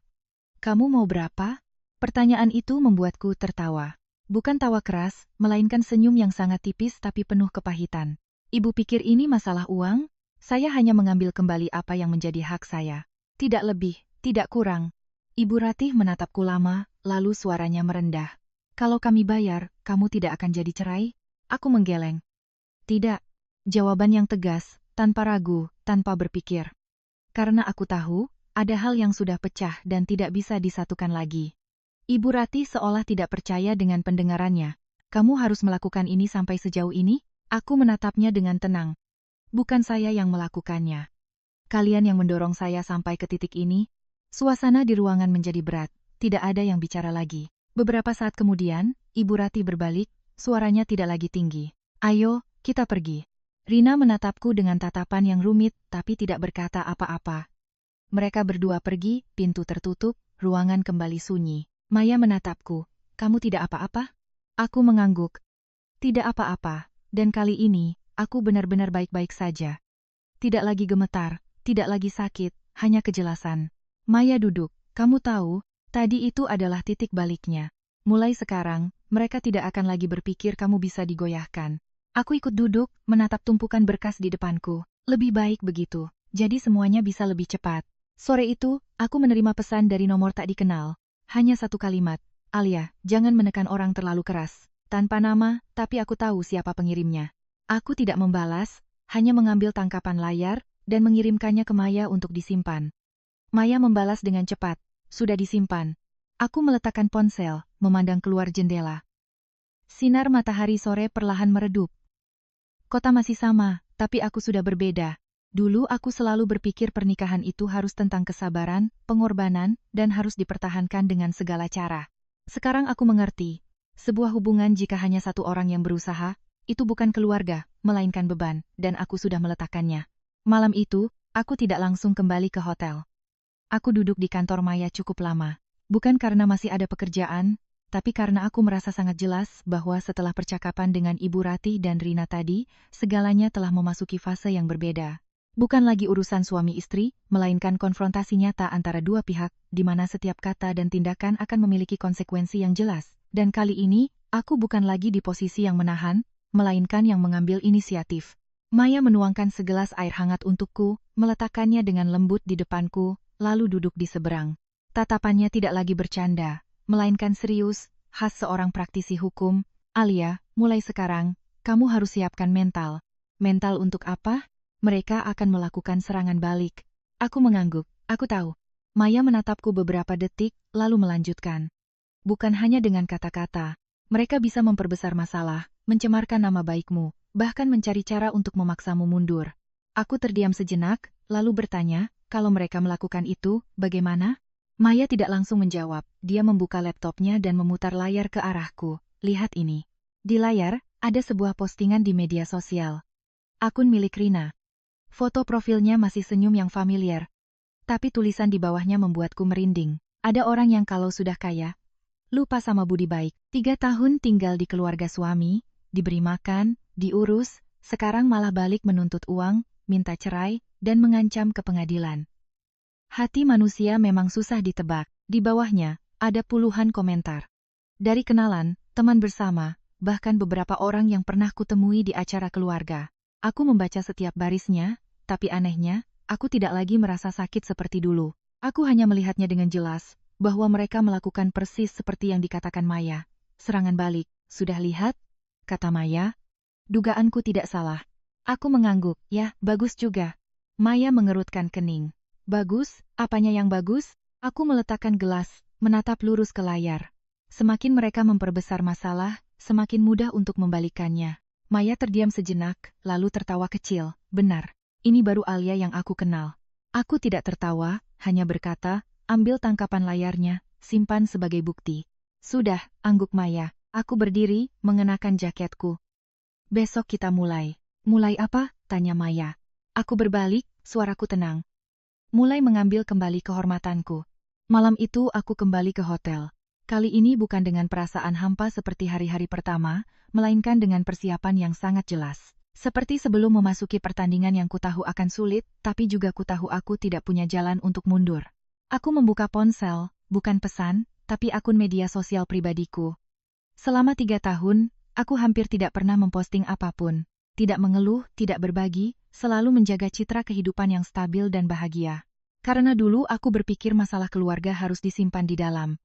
Kamu mau berapa? Pertanyaan itu membuatku tertawa. Bukan tawa keras, melainkan senyum yang sangat tipis tapi penuh kepahitan. Ibu pikir ini masalah uang? Saya hanya mengambil kembali apa yang menjadi hak saya. Tidak lebih, tidak kurang. Ibu Ratih menatapku lama, lalu suaranya merendah. Kalau kami bayar, kamu tidak akan jadi cerai? Aku menggeleng. Tidak. Jawaban yang tegas, tanpa ragu, tanpa berpikir. Karena aku tahu, ada hal yang sudah pecah dan tidak bisa disatukan lagi. Ibu Ratih seolah tidak percaya dengan pendengarannya. Kamu harus melakukan ini sampai sejauh ini? Aku menatapnya dengan tenang. Bukan saya yang melakukannya. Kalian yang mendorong saya sampai ke titik ini. Suasana di ruangan menjadi berat. Tidak ada yang bicara lagi. Beberapa saat kemudian, Ibu Ratih berbalik, suaranya tidak lagi tinggi. Ayo, kita pergi. Rina menatapku dengan tatapan yang rumit, tapi tidak berkata apa-apa. Mereka berdua pergi, pintu tertutup, ruangan kembali sunyi. Maya menatapku, kamu tidak apa-apa? Aku mengangguk. Tidak apa-apa, dan kali ini, aku benar-benar baik-baik saja. Tidak lagi gemetar, tidak lagi sakit, hanya kejelasan. Maya duduk, kamu tahu, tadi itu adalah titik baliknya. Mulai sekarang, mereka tidak akan lagi berpikir kamu bisa digoyahkan. Aku ikut duduk, menatap tumpukan berkas di depanku. Lebih baik begitu, jadi semuanya bisa lebih cepat. Sore itu, aku menerima pesan dari nomor tak dikenal. Hanya satu kalimat, Alia, jangan menekan orang terlalu keras. Tanpa nama, tapi aku tahu siapa pengirimnya. Aku tidak membalas, hanya mengambil tangkapan layar, dan mengirimkannya ke Maya untuk disimpan. Maya membalas dengan cepat, sudah disimpan. Aku meletakkan ponsel, memandang keluar jendela. Sinar matahari sore perlahan meredup. Kota masih sama, tapi aku sudah berbeda. Dulu aku selalu berpikir pernikahan itu harus tentang kesabaran, pengorbanan, dan harus dipertahankan dengan segala cara. Sekarang aku mengerti, sebuah hubungan jika hanya satu orang yang berusaha, itu bukan keluarga, melainkan beban, dan aku sudah meletakkannya. Malam itu, aku tidak langsung kembali ke hotel. Aku duduk di kantor Maya cukup lama. Bukan karena masih ada pekerjaan, tapi karena aku merasa sangat jelas bahwa setelah percakapan dengan Ibu Ratih dan Rina tadi, segalanya telah memasuki fase yang berbeda. Bukan lagi urusan suami istri, melainkan konfrontasi nyata antara dua pihak, di mana setiap kata dan tindakan akan memiliki konsekuensi yang jelas. Dan kali ini, aku bukan lagi di posisi yang menahan, melainkan yang mengambil inisiatif. Maya menuangkan segelas air hangat untukku, meletakkannya dengan lembut di depanku, lalu duduk di seberang. Tatapannya tidak lagi bercanda, melainkan serius, khas seorang praktisi hukum. Alia, mulai sekarang, kamu harus siapkan mental. Mental untuk apa? Mereka akan melakukan serangan balik. Aku mengangguk, aku tahu. Maya menatapku beberapa detik, lalu melanjutkan. Bukan hanya dengan kata-kata. Mereka bisa memperbesar masalah, mencemarkan nama baikmu, bahkan mencari cara untuk memaksamu mundur. Aku terdiam sejenak, lalu bertanya, kalau mereka melakukan itu, bagaimana? Maya tidak langsung menjawab, dia membuka laptopnya dan memutar layar ke arahku. Lihat ini. Di layar, ada sebuah postingan di media sosial. Akun milik Rina. Foto profilnya masih senyum yang familiar. Tapi tulisan di bawahnya membuatku merinding. Ada orang yang kalau sudah kaya, lupa sama budi baik. 3 tahun tinggal di keluarga suami, diberi makan, diurus, sekarang malah balik menuntut uang, minta cerai, dan mengancam ke pengadilan. Hati manusia memang susah ditebak. Di bawahnya, ada puluhan komentar. Dari kenalan, teman bersama, bahkan beberapa orang yang pernah kutemui di acara keluarga. Aku membaca setiap barisnya, tapi anehnya, aku tidak lagi merasa sakit seperti dulu. Aku hanya melihatnya dengan jelas, bahwa mereka melakukan persis seperti yang dikatakan Maya. Serangan balik, sudah lihat? Kata Maya. Dugaanku tidak salah. Aku mengangguk, ya, bagus juga. Maya mengerutkan kening. Bagus, apanya yang bagus? Aku meletakkan gelas, menatap lurus ke layar. Semakin mereka memperbesar masalah, semakin mudah untuk membalikannya. Maya terdiam sejenak, lalu tertawa kecil. Benar, ini baru Alia yang aku kenal. Aku tidak tertawa, hanya berkata, ambil tangkapan layarnya, simpan sebagai bukti. Sudah, angguk Maya. Aku berdiri, mengenakan jaketku. Besok kita mulai. Mulai apa? Tanya Maya. Aku berbalik, suaraku tenang. Mulai mengambil kembali kehormatanku. Malam itu aku kembali ke hotel. Kali ini bukan dengan perasaan hampa seperti hari-hari pertama, melainkan dengan persiapan yang sangat jelas. Seperti sebelum memasuki pertandingan yang kutahu akan sulit, tapi juga kutahu aku tidak punya jalan untuk mundur. Aku membuka ponsel, bukan pesan, tapi akun media sosial pribadiku. Selama 3 tahun, aku hampir tidak pernah memposting apapun. Tidak mengeluh, tidak berbagi, selalu menjaga citra kehidupan yang stabil dan bahagia. Karena dulu aku berpikir masalah keluarga harus disimpan di dalam.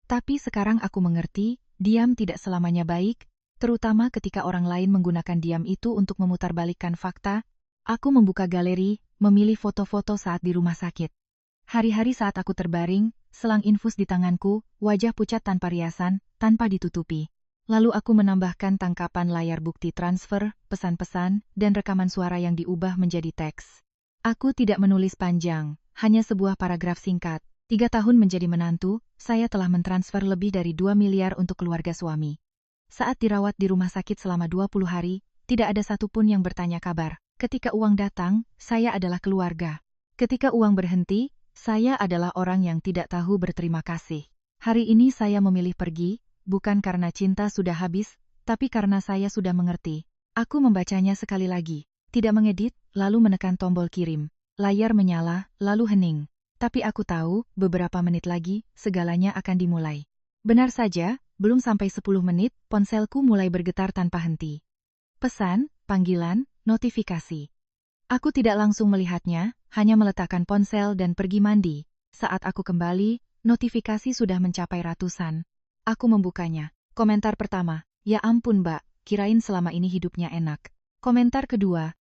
Tapi sekarang aku mengerti, diam tidak selamanya baik, terutama ketika orang lain menggunakan diam itu untuk memutarbalikkan fakta. Aku membuka galeri, memilih foto-foto saat di rumah sakit. Hari-hari saat aku terbaring, selang infus di tanganku, wajah pucat tanpa riasan, tanpa ditutupi. Lalu aku menambahkan tangkapan layar bukti transfer, pesan-pesan, dan rekaman suara yang diubah menjadi teks. Aku tidak menulis panjang, hanya sebuah paragraf singkat. 3 tahun menjadi menantu, saya telah mentransfer lebih dari 2 miliar untuk keluarga suami. Saat dirawat di rumah sakit selama 20 hari, tidak ada satupun yang bertanya kabar. Ketika uang datang, saya adalah keluarga. Ketika uang berhenti, saya adalah orang yang tidak tahu berterima kasih. Hari ini saya memilih pergi, bukan karena cinta sudah habis, tapi karena saya sudah mengerti. Aku membacanya sekali lagi, tidak mengedit, lalu menekan tombol kirim. Layar menyala, lalu hening. Tapi aku tahu, beberapa menit lagi, segalanya akan dimulai. Benar saja, belum sampai 10 menit, ponselku mulai bergetar tanpa henti. Pesan, panggilan, notifikasi. Aku tidak langsung melihatnya, hanya meletakkan ponsel dan pergi mandi. Saat aku kembali, notifikasi sudah mencapai ratusan. Aku membukanya. Komentar pertama, ya ampun Mbak, kirain selama ini hidupnya enak. Komentar kedua,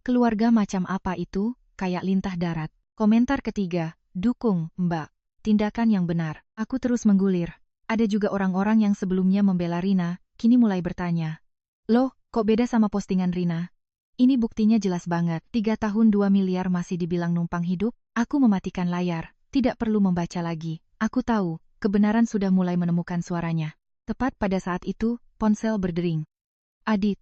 keluarga macam apa itu, kayak lintah darat. Komentar ketiga, dukung, Mbak. Tindakan yang benar. Aku terus menggulir. Ada juga orang-orang yang sebelumnya membela Rina, kini mulai bertanya. Loh, kok beda sama postingan Rina? Ini buktinya jelas banget, 3 tahun 2 miliar masih dibilang numpang hidup. Aku mematikan layar, tidak perlu membaca lagi. Aku tahu, kebenaran sudah mulai menemukan suaranya. Tepat pada saat itu, ponsel berdering. Adit.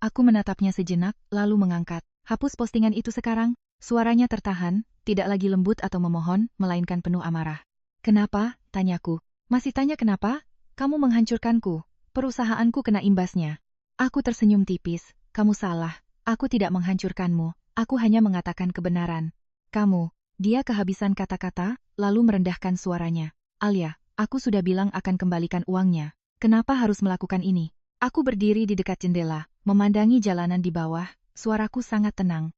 Aku menatapnya sejenak, lalu mengangkat. Hapus postingan itu sekarang. Suaranya tertahan, tidak lagi lembut atau memohon, melainkan penuh amarah. Kenapa? Tanyaku. Masih tanya kenapa? Kamu menghancurkanku. Perusahaanku kena imbasnya. Aku tersenyum tipis. Kamu salah. Aku tidak menghancurkanmu. Aku hanya mengatakan kebenaran. Kamu. Dia kehabisan kata-kata, lalu merendahkan suaranya. Alia, aku sudah bilang akan kembalikan uangnya. Kenapa harus melakukan ini? Aku berdiri di dekat jendela, memandangi jalanan di bawah, suaraku sangat tenang.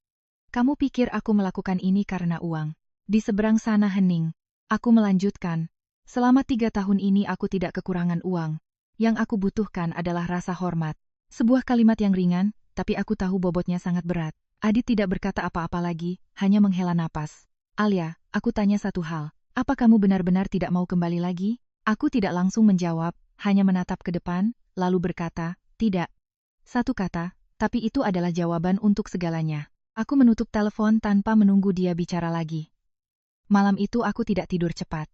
Kamu pikir aku melakukan ini karena uang? Di seberang sana hening. Aku melanjutkan. Selama 3 tahun ini aku tidak kekurangan uang. Yang aku butuhkan adalah rasa hormat. Sebuah kalimat yang ringan, tapi aku tahu bobotnya sangat berat. Adit tidak berkata apa-apa lagi, hanya menghela napas. Alia, aku tanya satu hal. Apa kamu benar-benar tidak mau kembali lagi? Aku tidak langsung menjawab, hanya menatap ke depan, lalu berkata, tidak. Satu kata, tapi itu adalah jawaban untuk segalanya. Aku menutup telepon tanpa menunggu dia bicara lagi. Malam itu aku tidak tidur cepat.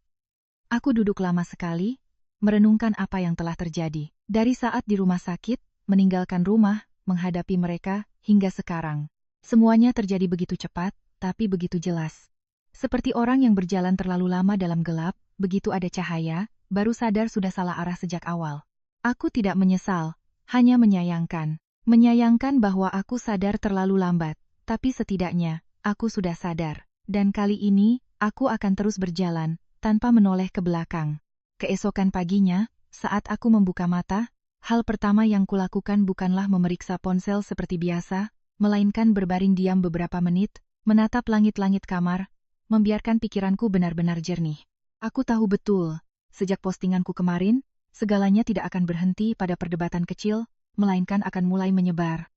Aku duduk lama sekali, merenungkan apa yang telah terjadi. Dari saat di rumah sakit, meninggalkan rumah, menghadapi mereka, hingga sekarang. Semuanya terjadi begitu cepat, tapi begitu jelas. Seperti orang yang berjalan terlalu lama dalam gelap, begitu ada cahaya, baru sadar sudah salah arah sejak awal. Aku tidak menyesal, hanya menyayangkan. Menyayangkan bahwa aku sadar terlalu lambat, tapi setidaknya, aku sudah sadar. Dan kali ini, aku akan terus berjalan, tanpa menoleh ke belakang. Keesokan paginya, saat aku membuka mata, hal pertama yang kulakukan bukanlah memeriksa ponsel seperti biasa, melainkan berbaring diam beberapa menit, menatap langit-langit kamar, membiarkan pikiranku benar-benar jernih. Aku tahu betul, sejak postinganku kemarin, segalanya tidak akan berhenti pada perdebatan kecil, melainkan akan mulai menyebar.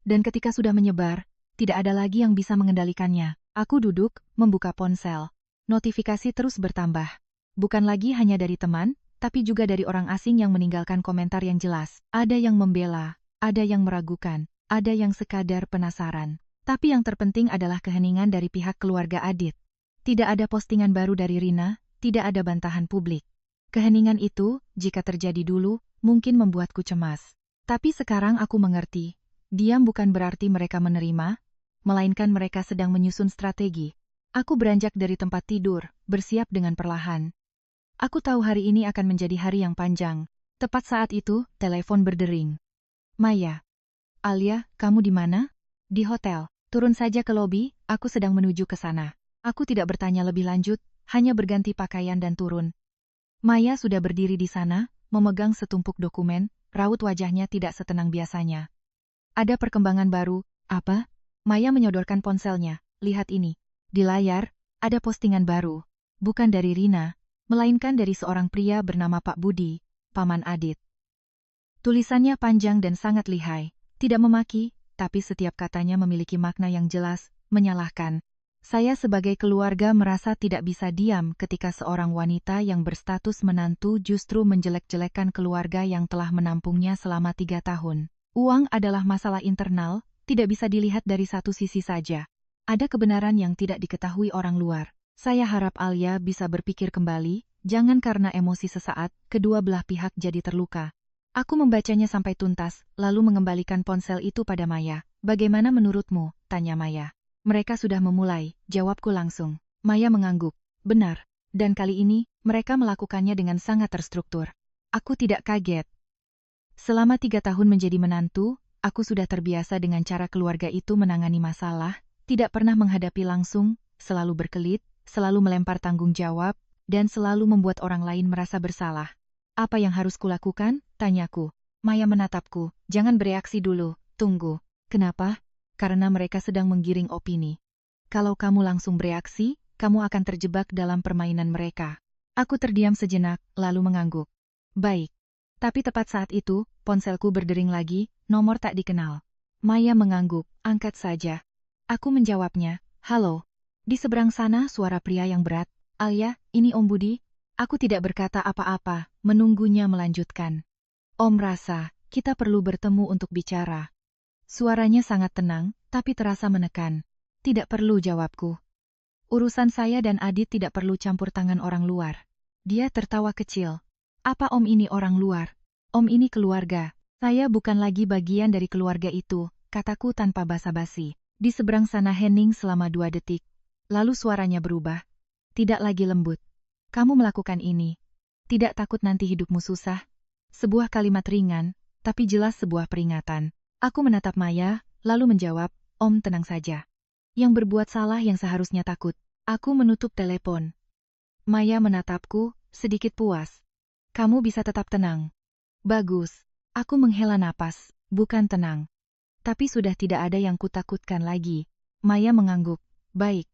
Dan ketika sudah menyebar, tidak ada lagi yang bisa mengendalikannya. Aku duduk, membuka ponsel. Notifikasi terus bertambah. Bukan lagi hanya dari teman, tapi juga dari orang asing yang meninggalkan komentar yang jelas. Ada yang membela, ada yang meragukan, ada yang sekadar penasaran. Tapi yang terpenting adalah keheningan dari pihak keluarga Adit. Tidak ada postingan baru dari Rina, tidak ada bantahan publik. Keheningan itu, jika terjadi dulu, mungkin membuatku cemas. Tapi sekarang aku mengerti. Diam bukan berarti mereka menerima, melainkan mereka sedang menyusun strategi. Aku beranjak dari tempat tidur, bersiap dengan perlahan. Aku tahu hari ini akan menjadi hari yang panjang. Tepat saat itu, telepon berdering. Maya. Alia, kamu di mana? Di hotel. Turun saja ke lobi, aku sedang menuju ke sana. Aku tidak bertanya lebih lanjut, hanya berganti pakaian dan turun. Maya sudah berdiri di sana, memegang setumpuk dokumen, raut wajahnya tidak setenang biasanya. Ada perkembangan baru, apa? Maya menyodorkan ponselnya, lihat ini. Di layar, ada postingan baru. Bukan dari Rina, melainkan dari seorang pria bernama Pak Budi, Paman Adit. Tulisannya panjang dan sangat lihai, tidak memaki, tapi setiap katanya memiliki makna yang jelas, menyalahkan. Saya sebagai keluarga merasa tidak bisa diam ketika seorang wanita yang berstatus menantu justru menjelek-jelekan keluarga yang telah menampungnya selama 3 tahun. Uang adalah masalah internal, tidak bisa dilihat dari satu sisi saja. Ada kebenaran yang tidak diketahui orang luar. Saya harap Alia bisa berpikir kembali, jangan karena emosi sesaat, kedua belah pihak jadi terluka. Aku membacanya sampai tuntas, lalu mengembalikan ponsel itu pada Maya. Bagaimana menurutmu? Tanya Maya. Mereka sudah memulai, jawabku langsung. Maya mengangguk. Benar. Dan kali ini, mereka melakukannya dengan sangat terstruktur. Aku tidak kaget. Selama 3 tahun menjadi menantu, aku sudah terbiasa dengan cara keluarga itu menangani masalah, tidak pernah menghadapi langsung, selalu berkelit, selalu melempar tanggung jawab, dan selalu membuat orang lain merasa bersalah. Apa yang harus kulakukan? Tanyaku. Maya menatapku. Jangan bereaksi dulu, tunggu. Kenapa? Karena mereka sedang menggiring opini. Kalau kamu langsung bereaksi, kamu akan terjebak dalam permainan mereka. Aku terdiam sejenak, lalu mengangguk. Baik. Tapi tepat saat itu, ponselku berdering lagi, nomor tak dikenal. Maya mengangguk, angkat saja. Aku menjawabnya, halo. Di seberang sana suara pria yang berat. Alia, ini Om Budi. Aku tidak berkata apa-apa, menunggunya melanjutkan. Om rasa, kita perlu bertemu untuk bicara. Suaranya sangat tenang, tapi terasa menekan. Tidak perlu, jawabku. Urusan saya dan Adit tidak perlu campur tangan orang luar. Dia tertawa kecil. Apa Om ini orang luar? Om ini keluarga. Saya bukan lagi bagian dari keluarga itu, kataku tanpa basa-basi. Di seberang sana hening selama 2 detik. Lalu suaranya berubah. Tidak lagi lembut. Kamu melakukan ini. Tidak takut nanti hidupmu susah? Sebuah kalimat ringan, tapi jelas sebuah peringatan. Aku menatap Maya, lalu menjawab, Om tenang saja. Yang berbuat salah yang seharusnya takut. Aku menutup telepon. Maya menatapku, sedikit puas. Kamu bisa tetap tenang. Bagus. Aku menghela napas, bukan tenang. Tapi sudah tidak ada yang kutakutkan lagi. Maya mengangguk. Baik.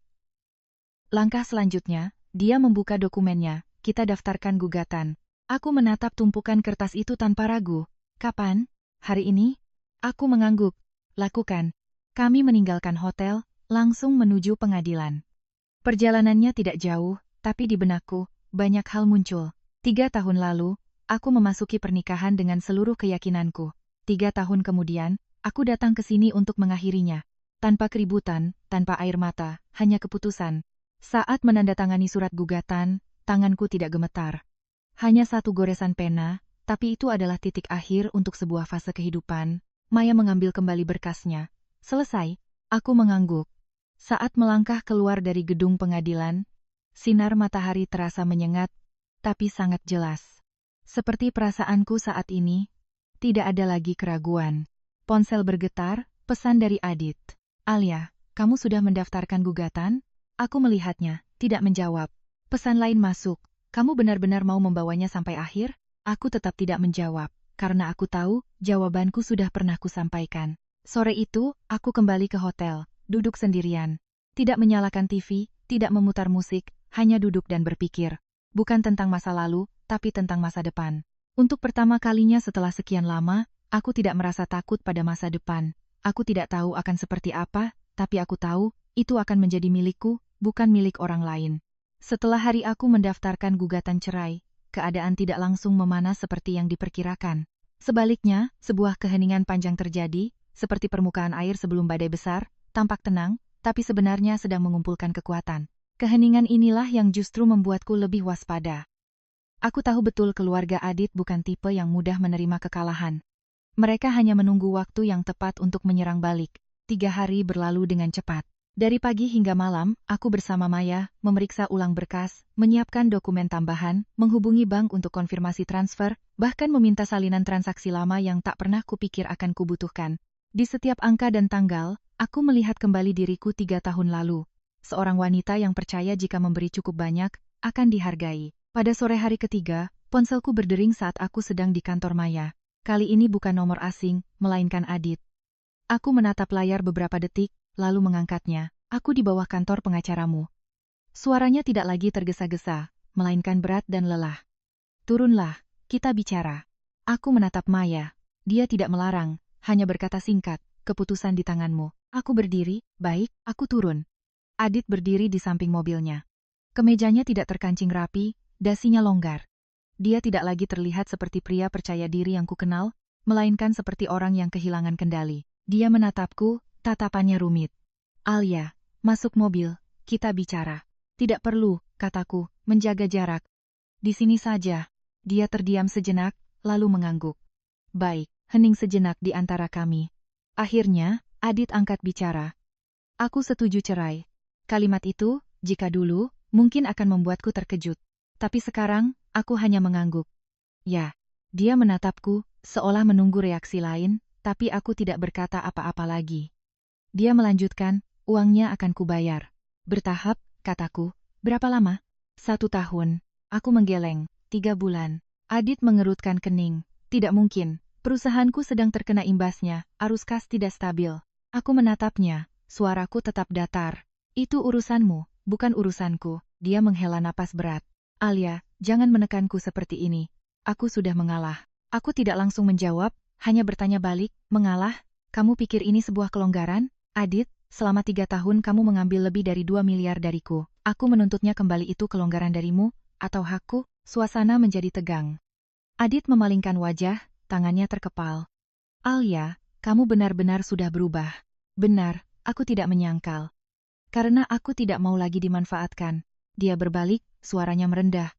Langkah selanjutnya, dia membuka dokumennya, kita daftarkan gugatan. Aku menatap tumpukan kertas itu tanpa ragu. Kapan? Hari ini? Aku mengangguk. Lakukan. Kami meninggalkan hotel, langsung menuju pengadilan. Perjalanannya tidak jauh, tapi di benakku, banyak hal muncul. 3 tahun lalu, aku memasuki pernikahan dengan seluruh keyakinanku. 3 tahun kemudian, aku datang ke sini untuk mengakhirinya. Tanpa keributan, tanpa air mata, hanya keputusan. Saat menandatangani surat gugatan, tanganku tidak gemetar. Hanya satu goresan pena, Tapi itu adalah titik akhir untuk sebuah fase kehidupan. Maya mengambil kembali berkasnya. Selesai, aku mengangguk. Saat melangkah keluar dari gedung pengadilan, sinar matahari terasa menyengat, tapi sangat jelas. Seperti perasaanku saat ini, tidak ada lagi keraguan. Ponsel bergetar, pesan dari Adit. Alia, kamu sudah mendaftarkan gugatan? Aku melihatnya, tidak menjawab. Pesan lain masuk. Kamu benar-benar mau membawanya sampai akhir? Aku tetap tidak menjawab, karena aku tahu jawabanku sudah pernah kusampaikan. Sore itu, aku kembali ke hotel, duduk sendirian. Tidak menyalakan TV, tidak memutar musik, hanya duduk dan berpikir. Bukan tentang masa lalu, tapi tentang masa depan. Untuk pertama kalinya setelah sekian lama, aku tidak merasa takut pada masa depan. Aku tidak tahu akan seperti apa, tapi aku tahu, itu akan menjadi milikku, bukan milik orang lain. Setelah hari aku mendaftarkan gugatan cerai, keadaan tidak langsung memanas seperti yang diperkirakan. Sebaliknya, sebuah keheningan panjang terjadi, seperti permukaan air sebelum badai besar, tampak tenang, tapi sebenarnya sedang mengumpulkan kekuatan. Keheningan inilah yang justru membuatku lebih waspada. Aku tahu betul keluarga Adit bukan tipe yang mudah menerima kekalahan. Mereka hanya menunggu waktu yang tepat untuk menyerang balik. 3 hari berlalu dengan cepat. Dari pagi hingga malam, aku bersama Maya, memeriksa ulang berkas, menyiapkan dokumen tambahan, menghubungi bank untuk konfirmasi transfer, bahkan meminta salinan transaksi lama yang tak pernah kupikir akan kubutuhkan. Di setiap angka dan tanggal, aku melihat kembali diriku 3 tahun lalu. Seorang wanita yang percaya jika memberi cukup banyak, akan dihargai. Pada sore hari ketiga, ponselku berdering saat aku sedang di kantor Maya. Kali ini bukan nomor asing, melainkan Adit. Aku menatap layar beberapa detik, lalu mengangkatnya. Aku di bawah kantor pengacaramu. Suaranya tidak lagi tergesa-gesa, melainkan berat dan lelah. Turunlah, kita bicara. Aku menatap Maya. Dia tidak melarang, hanya berkata singkat, keputusan di tanganmu. Aku berdiri, baik, aku turun. Adit berdiri di samping mobilnya. Kemejanya tidak terkancing rapi, dasinya longgar. Dia tidak lagi terlihat seperti pria percaya diri yang kukenal, melainkan seperti orang yang kehilangan kendali. Dia menatapku, tatapannya rumit. Alia, masuk mobil, kita bicara. Tidak perlu, kataku, menjaga jarak. Di sini saja. Dia terdiam sejenak, lalu mengangguk. Baik, hening sejenak di antara kami. Akhirnya, Adit angkat bicara. Aku setuju cerai. Kalimat itu, jika dulu, mungkin akan membuatku terkejut. Tapi sekarang, aku hanya mengangguk. Ya, dia menatapku, seolah menunggu reaksi lain, tapi aku tidak berkata apa-apa lagi. Dia melanjutkan, uangnya akan kubayar. Bertahap, kataku. Berapa lama? 1 tahun. Aku menggeleng. 3 bulan. Adit mengerutkan kening. Tidak mungkin. Perusahaanku sedang terkena imbasnya, arus kas tidak stabil. Aku menatapnya, suaraku tetap datar. Itu urusanmu, bukan urusanku. Dia menghela napas berat. Alia, jangan menekanku seperti ini. Aku sudah mengalah. Aku tidak langsung menjawab, hanya bertanya balik, mengalah? Kamu pikir ini sebuah kelonggaran? Adit, selama 3 tahun kamu mengambil lebih dari 2 miliar dariku. Aku menuntutnya kembali, itu kelonggaran darimu, atau hakku? Suasana menjadi tegang. Adit memalingkan wajah, tangannya terkepal. Alia, kamu benar-benar sudah berubah. Benar, aku tidak menyangkal. Karena aku tidak mau lagi dimanfaatkan. Dia berbalik, suaranya merendah.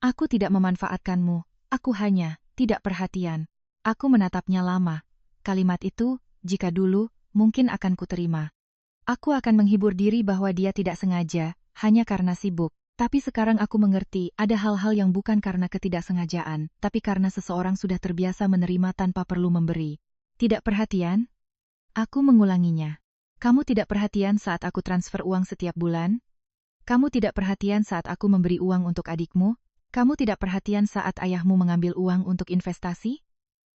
Aku tidak memanfaatkanmu, aku hanya tidak perhatian. Aku menatapnya lama. Kalimat itu, jika dulu, mungkin akan kuterima. Aku akan menghibur diri bahwa dia tidak sengaja, hanya karena sibuk. Tapi sekarang aku mengerti, ada hal-hal yang bukan karena ketidaksengajaan, tapi karena seseorang sudah terbiasa menerima tanpa perlu memberi. Tidak perhatian? Aku mengulanginya. Kamu tidak perhatian saat aku transfer uang setiap bulan? Kamu tidak perhatian saat aku memberi uang untuk adikmu? Kamu tidak perhatian saat ayahmu mengambil uang untuk investasi?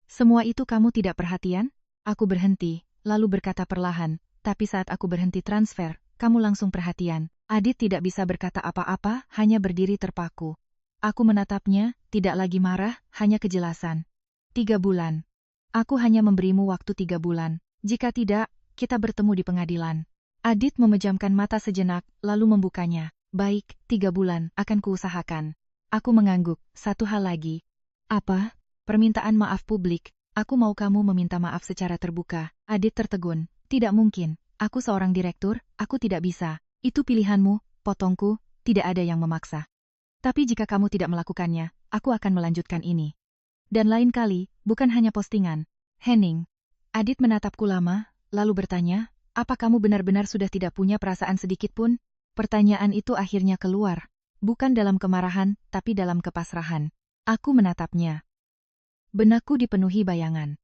Semua itu kamu tidak perhatian? Aku berhenti, lalu berkata perlahan, tapi saat aku berhenti transfer, kamu langsung perhatian. Adit tidak bisa berkata apa-apa, hanya berdiri terpaku. Aku menatapnya, tidak lagi marah, hanya kejelasan. 3 bulan. Aku hanya memberimu waktu 3 bulan. Jika tidak, kita bertemu di pengadilan. Adit memejamkan mata sejenak, lalu membukanya. Baik, 3 bulan, akan kuusahakan. Aku mengangguk. 1 hal lagi. Apa? Permintaan maaf publik. Aku mau kamu meminta maaf secara terbuka. Adit tertegun. Tidak mungkin. Aku seorang direktur, aku tidak bisa. Itu pilihanmu, potongku, tidak ada yang memaksa. Tapi jika kamu tidak melakukannya, aku akan melanjutkan ini. Dan lain kali, bukan hanya postingan. Henning. Adit menatapku lama, lalu bertanya, apa kamu benar-benar sudah tidak punya perasaan sedikit pun? Pertanyaan itu akhirnya keluar. Bukan dalam kemarahan, tapi dalam kepasrahan. Aku menatapnya. Benakku dipenuhi bayangan.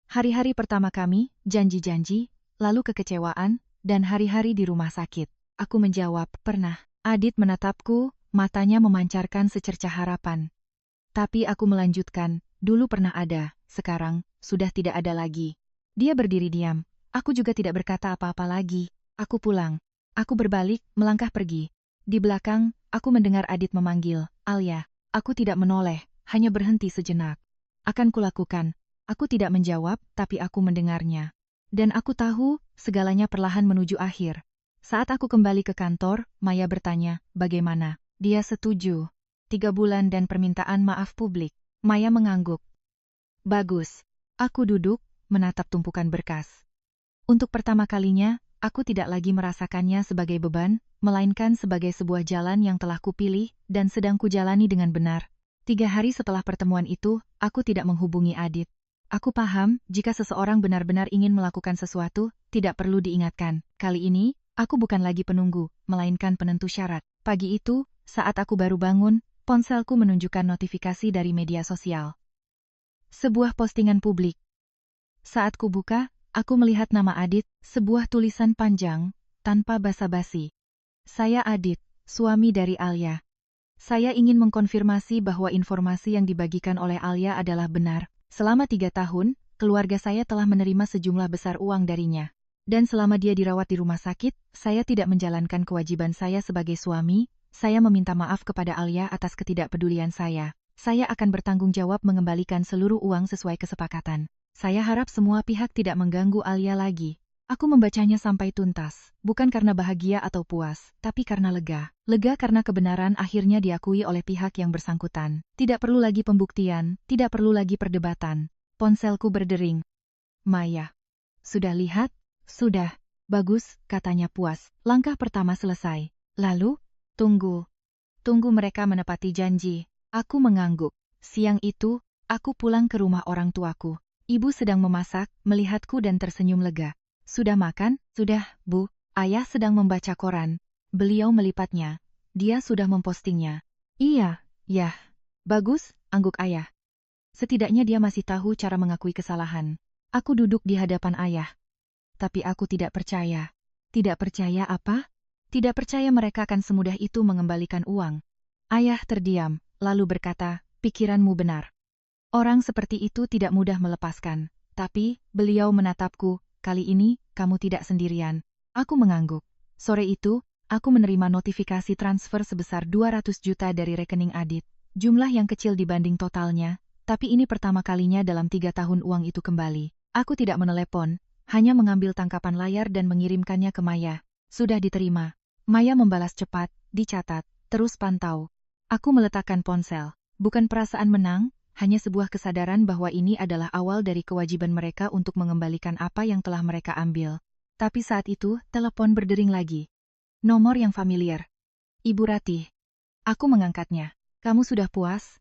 Hari-hari pertama kami, janji-janji, lalu kekecewaan, dan hari-hari di rumah sakit. Aku menjawab, pernah. Adit menatapku, matanya memancarkan secercah harapan. Tapi aku melanjutkan, dulu pernah ada, sekarang, sudah tidak ada lagi. Dia berdiri diam. Aku juga tidak berkata apa-apa lagi. Aku pulang. Aku berbalik, melangkah pergi. Di belakang, aku mendengar Adit memanggil, Alia. Aku tidak menoleh, hanya berhenti sejenak. Akan kulakukan. Aku tidak menjawab, tapi aku mendengarnya. Dan aku tahu, segalanya perlahan menuju akhir. Saat aku kembali ke kantor, Maya bertanya, bagaimana? Dia setuju. 3 bulan dan permintaan maaf publik. Maya mengangguk. Bagus. Aku duduk, menatap tumpukan berkas. Untuk pertama kalinya, aku tidak lagi merasakannya sebagai beban, melainkan sebagai sebuah jalan yang telah kupilih dan sedang kujalani dengan benar. 3 hari setelah pertemuan itu, aku tidak menghubungi Adit. Aku paham, jika seseorang benar-benar ingin melakukan sesuatu, tidak perlu diingatkan. Kali ini, aku bukan lagi penunggu, melainkan penentu syarat. Pagi itu, saat aku baru bangun, ponselku menunjukkan notifikasi dari media sosial. Sebuah postingan publik. Saat kubuka, aku melihat nama Adit, sebuah tulisan panjang, tanpa basa-basi. Saya Adit, suami dari Alia. Saya ingin mengkonfirmasi bahwa informasi yang dibagikan oleh Alia adalah benar. Selama 3 tahun, keluarga saya telah menerima sejumlah besar uang darinya. Dan selama dia dirawat di rumah sakit, saya tidak menjalankan kewajiban saya sebagai suami. Saya meminta maaf kepada Alia atas ketidakpedulian saya. Saya akan bertanggung jawab mengembalikan seluruh uang sesuai kesepakatan. Saya harap semua pihak tidak mengganggu Alia lagi. Aku membacanya sampai tuntas, bukan karena bahagia atau puas, tapi karena lega. Lega karena kebenaran akhirnya diakui oleh pihak yang bersangkutan. Tidak perlu lagi pembuktian, tidak perlu lagi perdebatan. Ponselku berdering. Maya. Sudah lihat? Sudah. Bagus, katanya puas. Langkah pertama selesai. Lalu? Tunggu. Tunggu mereka menepati janji. Aku mengangguk. Siang itu, aku pulang ke rumah orang tuaku. Ibu sedang memasak, melihatku dan tersenyum lega. Sudah makan? Sudah, Bu. Ayah sedang membaca koran. Beliau melipatnya. Dia sudah mempostingnya. Iya, yah. Bagus, angguk ayah. Setidaknya dia masih tahu cara mengakui kesalahan. Aku duduk di hadapan ayah. Tapi aku tidak percaya. Tidak percaya apa? Tidak percaya mereka akan semudah itu mengembalikan uang. Ayah terdiam, lalu berkata, pikiranmu benar. Orang seperti itu tidak mudah melepaskan. Tapi, beliau menatapku, kali ini, kamu tidak sendirian. Aku mengangguk. Sore itu, aku menerima notifikasi transfer sebesar 200 juta dari rekening Adit. Jumlah yang kecil dibanding totalnya, tapi ini pertama kalinya dalam 3 tahun uang itu kembali. Aku tidak menelepon, hanya mengambil tangkapan layar dan mengirimkannya ke Maya. Sudah diterima. Maya membalas cepat, dicatat, terus pantau. Aku meletakkan ponsel. Bukan perasaan menang, hanya sebuah kesadaran bahwa ini adalah awal dari kewajiban mereka untuk mengembalikan apa yang telah mereka ambil. Tapi saat itu, telepon berdering lagi. Nomor yang familiar. Ibu Ratih. Aku mengangkatnya. Kamu sudah puas?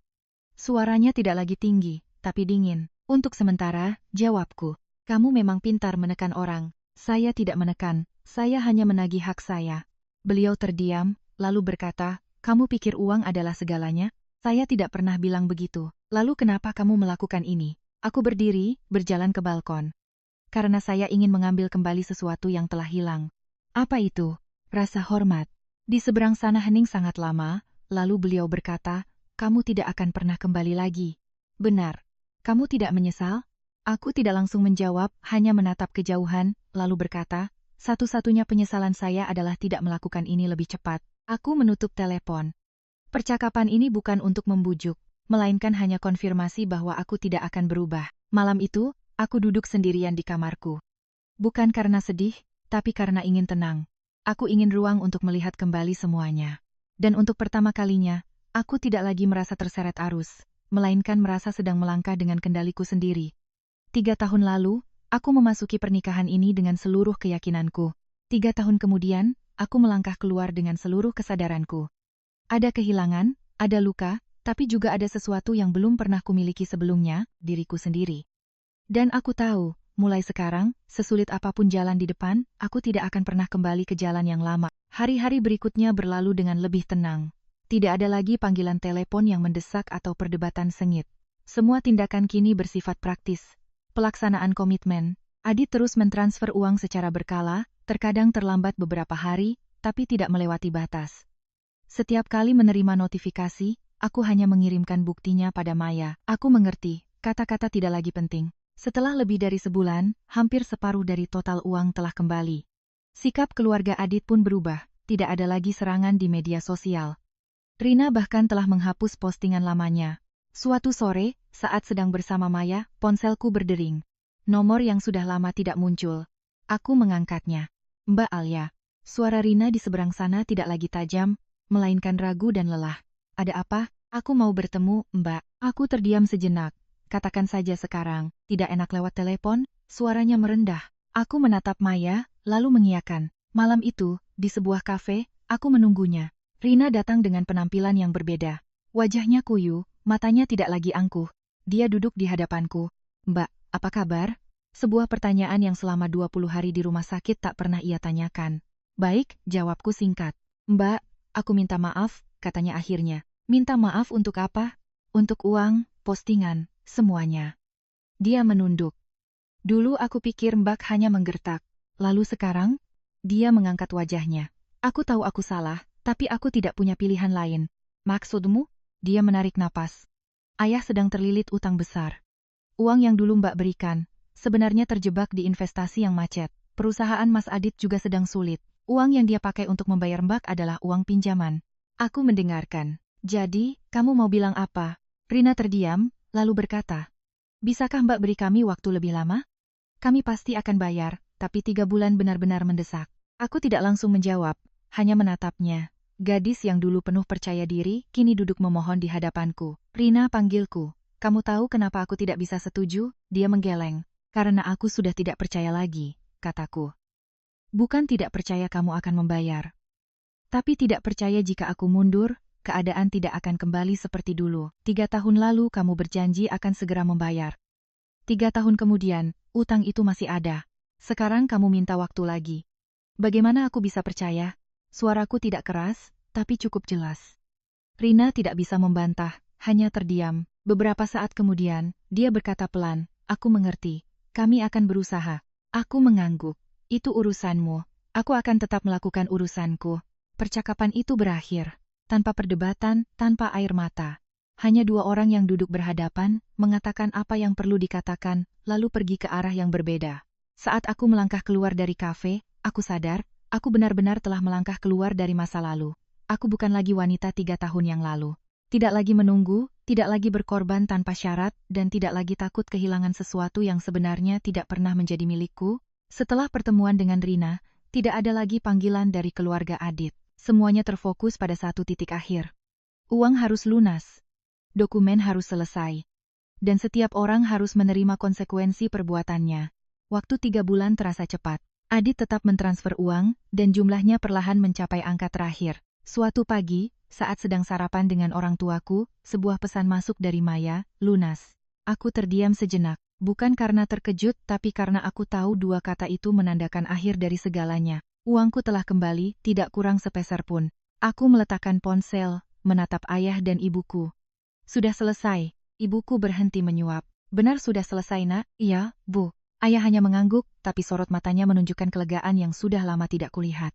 Suaranya tidak lagi tinggi, tapi dingin. Untuk sementara, jawabku. Kamu memang pintar menekan orang. Saya tidak menekan, saya hanya menagih hak saya. Beliau terdiam, lalu berkata, kamu pikir uang adalah segalanya? Saya tidak pernah bilang begitu. Lalu kenapa kamu melakukan ini? Aku berdiri, berjalan ke balkon. Karena saya ingin mengambil kembali sesuatu yang telah hilang. Apa itu? Rasa hormat. Di seberang sana hening sangat lama, lalu beliau berkata, kamu tidak akan pernah kembali lagi. Benar. Kamu tidak menyesal? Aku tidak langsung menjawab, hanya menatap kejauhan, lalu berkata, satu-satunya penyesalan saya adalah tidak melakukan ini lebih cepat. Aku menutup telepon. Percakapan ini bukan untuk membujuk, melainkan hanya konfirmasi bahwa aku tidak akan berubah. Malam itu, aku duduk sendirian di kamarku. Bukan karena sedih, tapi karena ingin tenang. Aku ingin ruang untuk melihat kembali semuanya. Dan untuk pertama kalinya, aku tidak lagi merasa terseret arus, melainkan merasa sedang melangkah dengan kendaliku sendiri. 3 tahun lalu, aku memasuki pernikahan ini dengan seluruh keyakinanku. 3 tahun kemudian, aku melangkah keluar dengan seluruh kesadaranku. Ada kehilangan, ada luka, tapi juga ada sesuatu yang belum pernah kumiliki sebelumnya, diriku sendiri. Dan aku tahu, mulai sekarang, sesulit apapun jalan di depan, aku tidak akan pernah kembali ke jalan yang lama. Hari-hari berikutnya berlalu dengan lebih tenang. Tidak ada lagi panggilan telepon yang mendesak atau perdebatan sengit. Semua tindakan kini bersifat praktis. Pelaksanaan komitmen. Adit terus mentransfer uang secara berkala, terkadang terlambat beberapa hari, tapi tidak melewati batas. Setiap kali menerima notifikasi, aku hanya mengirimkan buktinya pada Maya. Aku mengerti, kata-kata tidak lagi penting. Setelah lebih dari sebulan, hampir separuh dari total uang telah kembali. Sikap keluarga Adit pun berubah, tidak ada lagi serangan di media sosial. Rina bahkan telah menghapus postingan lamanya. Suatu sore, saat sedang bersama Maya, ponselku berdering. Nomor yang sudah lama tidak muncul. Aku mengangkatnya. Mbak Alia. Suara Rina di seberang sana tidak lagi tajam, melainkan ragu dan lelah. Ada apa? Aku mau bertemu, Mbak. Aku terdiam sejenak. Katakan saja sekarang, tidak enak lewat telepon, suaranya merendah. Aku menatap Maya, lalu mengiyakan. Malam itu, di sebuah kafe, aku menunggunya. Rina datang dengan penampilan yang berbeda. Wajahnya kuyu, matanya tidak lagi angkuh. Dia duduk di hadapanku. Mbak, apa kabar? Sebuah pertanyaan yang selama 20 hari di rumah sakit tak pernah ia tanyakan. Baik, jawabku singkat. Mbak, aku minta maaf, katanya akhirnya. Minta maaf untuk apa? Untuk uang, postingan, semuanya. Dia menunduk. Dulu aku pikir Mbak hanya menggertak. Lalu sekarang? Dia mengangkat wajahnya. Aku tahu aku salah, tapi aku tidak punya pilihan lain. Maksudmu? Dia menarik napas. Ayah sedang terlilit utang besar. Uang yang dulu Mbak berikan, sebenarnya terjebak di investasi yang macet. Perusahaan Mas Adit juga sedang sulit. Uang yang dia pakai untuk membayar Mbak adalah uang pinjaman. Aku mendengarkan. Jadi, kamu mau bilang apa? Rina terdiam, lalu berkata. Bisakah Mbak beri kami waktu lebih lama? Kami pasti akan bayar, tapi 3 bulan benar-benar mendesak. Aku tidak langsung menjawab, hanya menatapnya. Gadis yang dulu penuh percaya diri, kini duduk memohon di hadapanku. Rina panggilku. Kamu tahu kenapa aku tidak bisa setuju? Dia menggeleng. Karena aku sudah tidak percaya lagi, kataku. Bukan tidak percaya kamu akan membayar. Tapi tidak percaya jika aku mundur, keadaan tidak akan kembali seperti dulu. 3 tahun lalu kamu berjanji akan segera membayar. 3 tahun kemudian, utang itu masih ada. Sekarang kamu minta waktu lagi. Bagaimana aku bisa percaya? Suaraku tidak keras, tapi cukup jelas. Rina tidak bisa membantah, hanya terdiam. Beberapa saat kemudian, dia berkata pelan, aku mengerti. Kami akan berusaha. Aku mengangguk. Itu urusanmu. Aku akan tetap melakukan urusanku. Percakapan itu berakhir. Tanpa perdebatan, tanpa air mata. Hanya 2 orang yang duduk berhadapan, mengatakan apa yang perlu dikatakan, lalu pergi ke arah yang berbeda. Saat aku melangkah keluar dari kafe, aku sadar, aku benar-benar telah melangkah keluar dari masa lalu. Aku bukan lagi wanita 3 tahun yang lalu. Tidak lagi menunggu, tidak lagi berkorban tanpa syarat, dan tidak lagi takut kehilangan sesuatu yang sebenarnya tidak pernah menjadi milikku. Setelah pertemuan dengan Rina, tidak ada lagi panggilan dari keluarga Adit. Semuanya terfokus pada satu titik akhir. Uang harus lunas. Dokumen harus selesai. Dan setiap orang harus menerima konsekuensi perbuatannya. Waktu 3 bulan terasa cepat. Adit tetap mentransfer uang, dan jumlahnya perlahan mencapai angka terakhir. Suatu pagi, saat sedang sarapan dengan orang tuaku, sebuah pesan masuk dari Maya, lunas. Aku terdiam sejenak, bukan karena terkejut tapi karena aku tahu 2 kata itu menandakan akhir dari segalanya. Uangku telah kembali, tidak kurang sepeser pun. Aku meletakkan ponsel, menatap ayah dan ibuku. Sudah selesai, ibuku berhenti menyuap. Benar sudah selesai nak? Iya, Bu. Ayah hanya mengangguk, tapi sorot matanya menunjukkan kelegaan yang sudah lama tidak kulihat.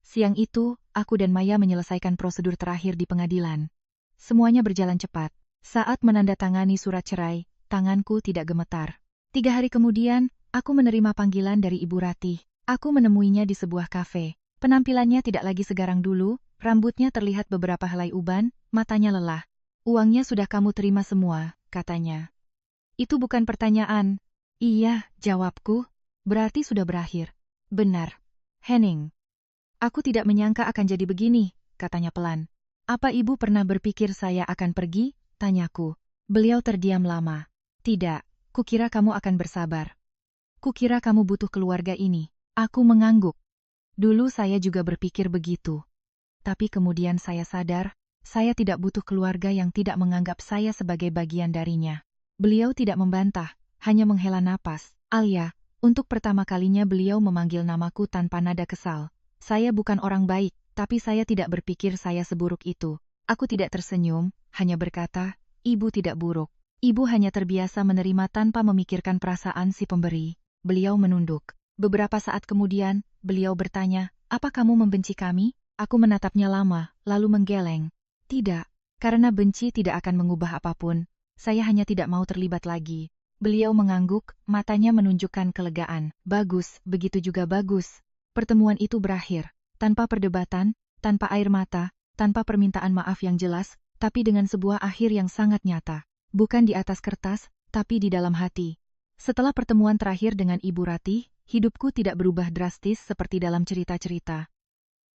Siang itu, aku dan Maya menyelesaikan prosedur terakhir di pengadilan. Semuanya berjalan cepat. Saat menandatangani surat cerai, tanganku tidak gemetar. 3 hari kemudian, aku menerima panggilan dari Ibu Ratih. Aku menemuinya di sebuah kafe. Penampilannya tidak lagi segarang dulu, rambutnya terlihat beberapa helai uban, matanya lelah. Uangnya sudah kamu terima semua, katanya. Itu bukan pertanyaan. Iya, jawabku. Berarti sudah berakhir. Benar. Henning. Aku tidak menyangka akan jadi begini, katanya pelan. Apa ibu pernah berpikir saya akan pergi? Tanyaku. Beliau terdiam lama. Tidak, kukira kamu akan bersabar. Kukira kamu butuh keluarga ini. Aku mengangguk. Dulu saya juga berpikir begitu. Tapi kemudian saya sadar, Saya tidak butuh keluarga yang tidak menganggap saya sebagai bagian darinya. Beliau tidak membantah, hanya menghela napas. Alia, untuk pertama kalinya beliau memanggil namaku tanpa nada kesal. Saya bukan orang baik, tapi saya tidak berpikir saya seburuk itu. Aku tidak tersenyum, hanya berkata, Ibu tidak buruk. Ibu hanya terbiasa menerima tanpa memikirkan perasaan si pemberi. Beliau menunduk. Beberapa saat kemudian, beliau bertanya, apa kamu membenci kami? Aku menatapnya lama, lalu menggeleng. Tidak, karena benci tidak akan mengubah apapun. Saya hanya tidak mau terlibat lagi. Beliau mengangguk, matanya menunjukkan kelegaan. Bagus, begitu juga bagus. Pertemuan itu berakhir. Tanpa perdebatan, tanpa air mata, tanpa permintaan maaf yang jelas, tapi dengan sebuah akhir yang sangat nyata. Bukan di atas kertas, tapi di dalam hati. Setelah pertemuan terakhir dengan Ibu Ratih, hidupku tidak berubah drastis seperti dalam cerita-cerita.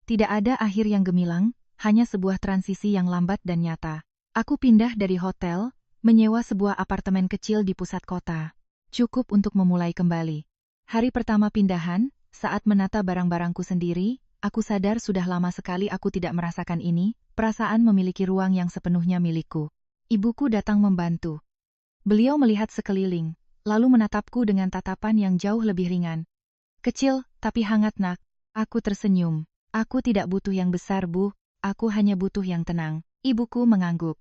Tidak ada akhir yang gemilang, hanya sebuah transisi yang lambat dan nyata. Aku pindah dari hotel, menyewa sebuah apartemen kecil di pusat kota. Cukup untuk memulai kembali. Hari pertama pindahan, saat menata barang-barangku sendiri, aku sadar sudah lama sekali aku tidak merasakan ini, perasaan memiliki ruang yang sepenuhnya milikku. Ibuku datang membantu. Beliau melihat sekeliling, lalu menatapku dengan tatapan yang jauh lebih ringan. Kecil, tapi hangat nak. Aku tersenyum. Aku tidak butuh yang besar, Bu. Aku hanya butuh yang tenang. Ibuku mengangguk.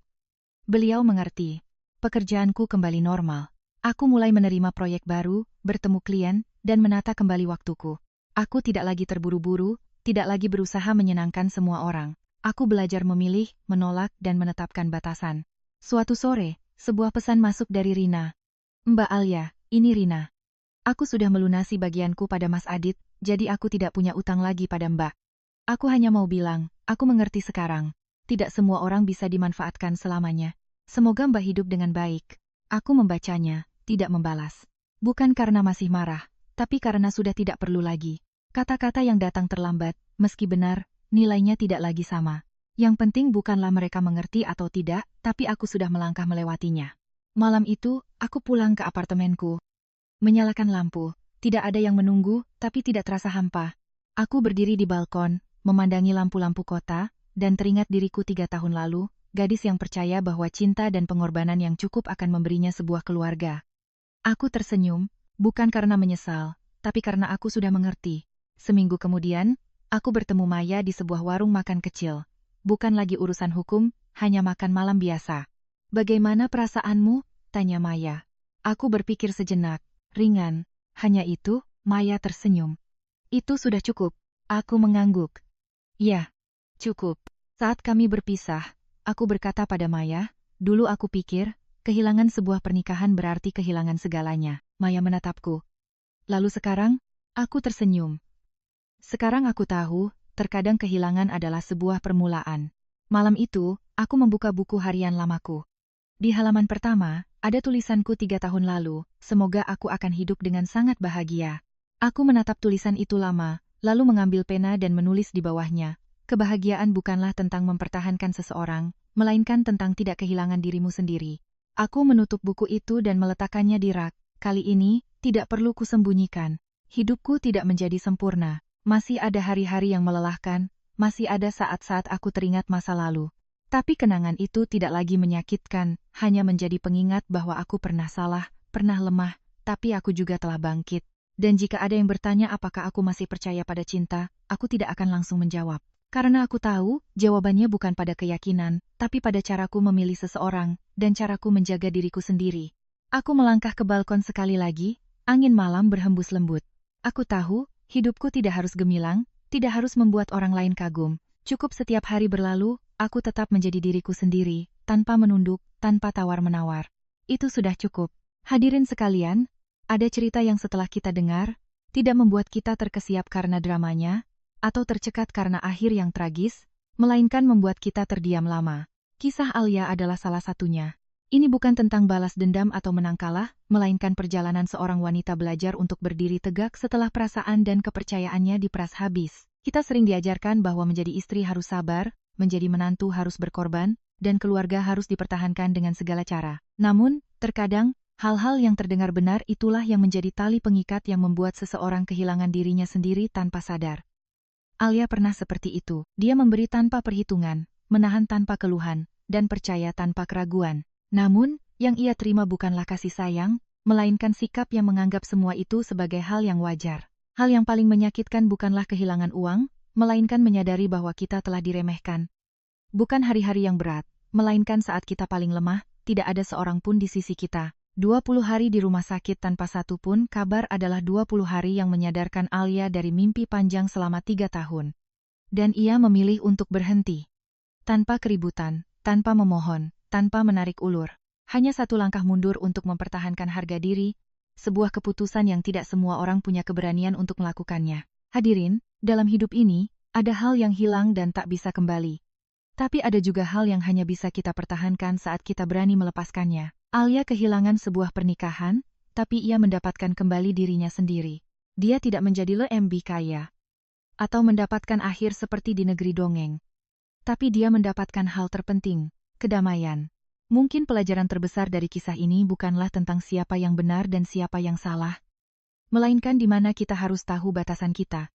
Beliau mengerti. Pekerjaanku kembali normal. Aku mulai menerima proyek baru, bertemu klien, dan menata kembali waktuku. Aku tidak lagi terburu-buru, tidak lagi berusaha menyenangkan semua orang. Aku belajar memilih, menolak, dan menetapkan batasan. Suatu sore, sebuah pesan masuk dari Rina. Mbak Alia, ini Rina. Aku sudah melunasi bagianku pada Mas Adit, jadi aku tidak punya utang lagi pada Mbak. Aku hanya mau bilang, aku mengerti sekarang. Tidak semua orang bisa dimanfaatkan selamanya. Semoga Mbak hidup dengan baik. Aku membacanya, tidak membalas. Bukan karena masih marah, tapi karena sudah tidak perlu lagi. Kata-kata yang datang terlambat, meski benar, nilainya tidak lagi sama. Yang penting bukanlah mereka mengerti atau tidak, tapi aku sudah melangkah melewatinya. Malam itu, aku pulang ke apartemenku. Menyalakan lampu, tidak ada yang menunggu, tapi tidak terasa hampa. Aku berdiri di balkon, memandangi lampu-lampu kota, dan teringat diriku 3 tahun lalu, gadis yang percaya bahwa cinta dan pengorbanan yang cukup akan memberinya sebuah keluarga. Aku tersenyum, bukan karena menyesal, tapi karena aku sudah mengerti. Seminggu kemudian, aku bertemu Maya di sebuah warung makan kecil. Bukan lagi urusan hukum, hanya makan malam biasa. Bagaimana perasaanmu? Tanya Maya. Aku berpikir sejenak. Ringan. Hanya itu, Maya tersenyum. Itu sudah cukup. Aku mengangguk. Ya, cukup. Saat kami berpisah, aku berkata pada Maya, dulu aku pikir, kehilangan sebuah pernikahan berarti kehilangan segalanya. Maya menatapku. Lalu sekarang, aku tersenyum. Sekarang aku tahu, terkadang kehilangan adalah sebuah permulaan. Malam itu, aku membuka buku harian lamaku. Di halaman pertama, ada tulisanku 3 tahun lalu, semoga aku akan hidup dengan sangat bahagia. Aku menatap tulisan itu lama, lalu mengambil pena dan menulis di bawahnya. Kebahagiaan bukanlah tentang mempertahankan seseorang, melainkan tentang tidak kehilangan dirimu sendiri. Aku menutup buku itu dan meletakkannya di rak. Kali ini, tidak perlu kusembunyikan. Hidupku tidak menjadi sempurna. Masih ada hari-hari yang melelahkan, masih ada saat-saat aku teringat masa lalu. Tapi kenangan itu tidak lagi menyakitkan, hanya menjadi pengingat bahwa aku pernah salah, pernah lemah, tapi aku juga telah bangkit. Dan jika ada yang bertanya apakah aku masih percaya pada cinta, aku tidak akan langsung menjawab. Karena aku tahu, jawabannya bukan pada keyakinan, tapi pada caraku memilih seseorang, dan caraku menjaga diriku sendiri. Aku melangkah ke balkon sekali lagi, angin malam berhembus lembut. Aku tahu, hidupku tidak harus gemilang, tidak harus membuat orang lain kagum. Cukup setiap hari berlalu, aku tetap menjadi diriku sendiri, tanpa menunduk, tanpa tawar-menawar. Itu sudah cukup. Hadirin sekalian, ada cerita yang setelah kita dengar, tidak membuat kita terkesiap karena dramanya, atau tercekat karena akhir yang tragis, melainkan membuat kita terdiam lama. Kisah Alia adalah salah satunya. Ini bukan tentang balas dendam atau menang kalah, melainkan perjalanan seorang wanita belajar untuk berdiri tegak setelah perasaan dan kepercayaannya diperas habis. Kita sering diajarkan bahwa menjadi istri harus sabar, menjadi menantu harus berkorban, dan keluarga harus dipertahankan dengan segala cara. Namun, terkadang, hal-hal yang terdengar benar itulah yang menjadi tali pengikat yang membuat seseorang kehilangan dirinya sendiri tanpa sadar. Alia pernah seperti itu. Dia memberi tanpa perhitungan, menahan tanpa keluhan, dan percaya tanpa keraguan. Namun, yang ia terima bukanlah kasih sayang, melainkan sikap yang menganggap semua itu sebagai hal yang wajar. Hal yang paling menyakitkan bukanlah kehilangan uang, melainkan menyadari bahwa kita telah diremehkan. Bukan hari-hari yang berat, melainkan saat kita paling lemah, tidak ada seorang pun di sisi kita. 20 hari di rumah sakit tanpa satu pun kabar adalah 20 hari yang menyadarkan Alia dari mimpi panjang selama 3 tahun. Dan ia memilih untuk berhenti. Tanpa keributan, tanpa memohon, tanpa menarik ulur. Hanya satu langkah mundur untuk mempertahankan harga diri, sebuah keputusan yang tidak semua orang punya keberanian untuk melakukannya. Hadirin, dalam hidup ini, ada hal yang hilang dan tak bisa kembali. Tapi ada juga hal yang hanya bisa kita pertahankan saat kita berani melepaskannya. Alia kehilangan sebuah pernikahan, tapi ia mendapatkan kembali dirinya sendiri. Dia tidak menjadi LMB kaya, atau mendapatkan akhir seperti di negeri dongeng. Tapi dia mendapatkan hal terpenting, kedamaian. Mungkin pelajaran terbesar dari kisah ini bukanlah tentang siapa yang benar dan siapa yang salah, melainkan di mana kita harus tahu batasan kita.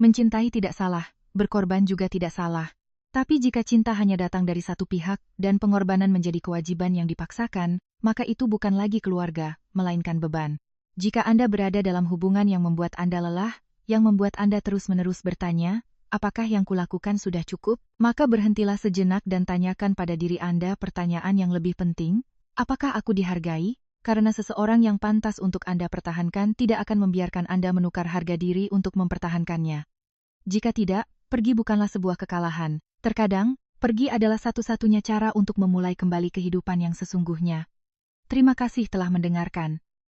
Mencintai tidak salah, berkorban juga tidak salah. Tapi jika cinta hanya datang dari satu pihak, dan pengorbanan menjadi kewajiban yang dipaksakan, maka itu bukan lagi keluarga, melainkan beban. Jika Anda berada dalam hubungan yang membuat Anda lelah, yang membuat Anda terus-menerus bertanya, apakah yang kulakukan sudah cukup? Maka berhentilah sejenak dan tanyakan pada diri Anda pertanyaan yang lebih penting, apakah aku dihargai? Karena seseorang yang pantas untuk Anda pertahankan tidak akan membiarkan Anda menukar harga diri untuk mempertahankannya. Jika tidak, pergi bukanlah sebuah kekalahan. Terkadang, pergi adalah satu-satunya cara untuk memulai kembali kehidupan yang sesungguhnya. Terima kasih telah mendengarkan.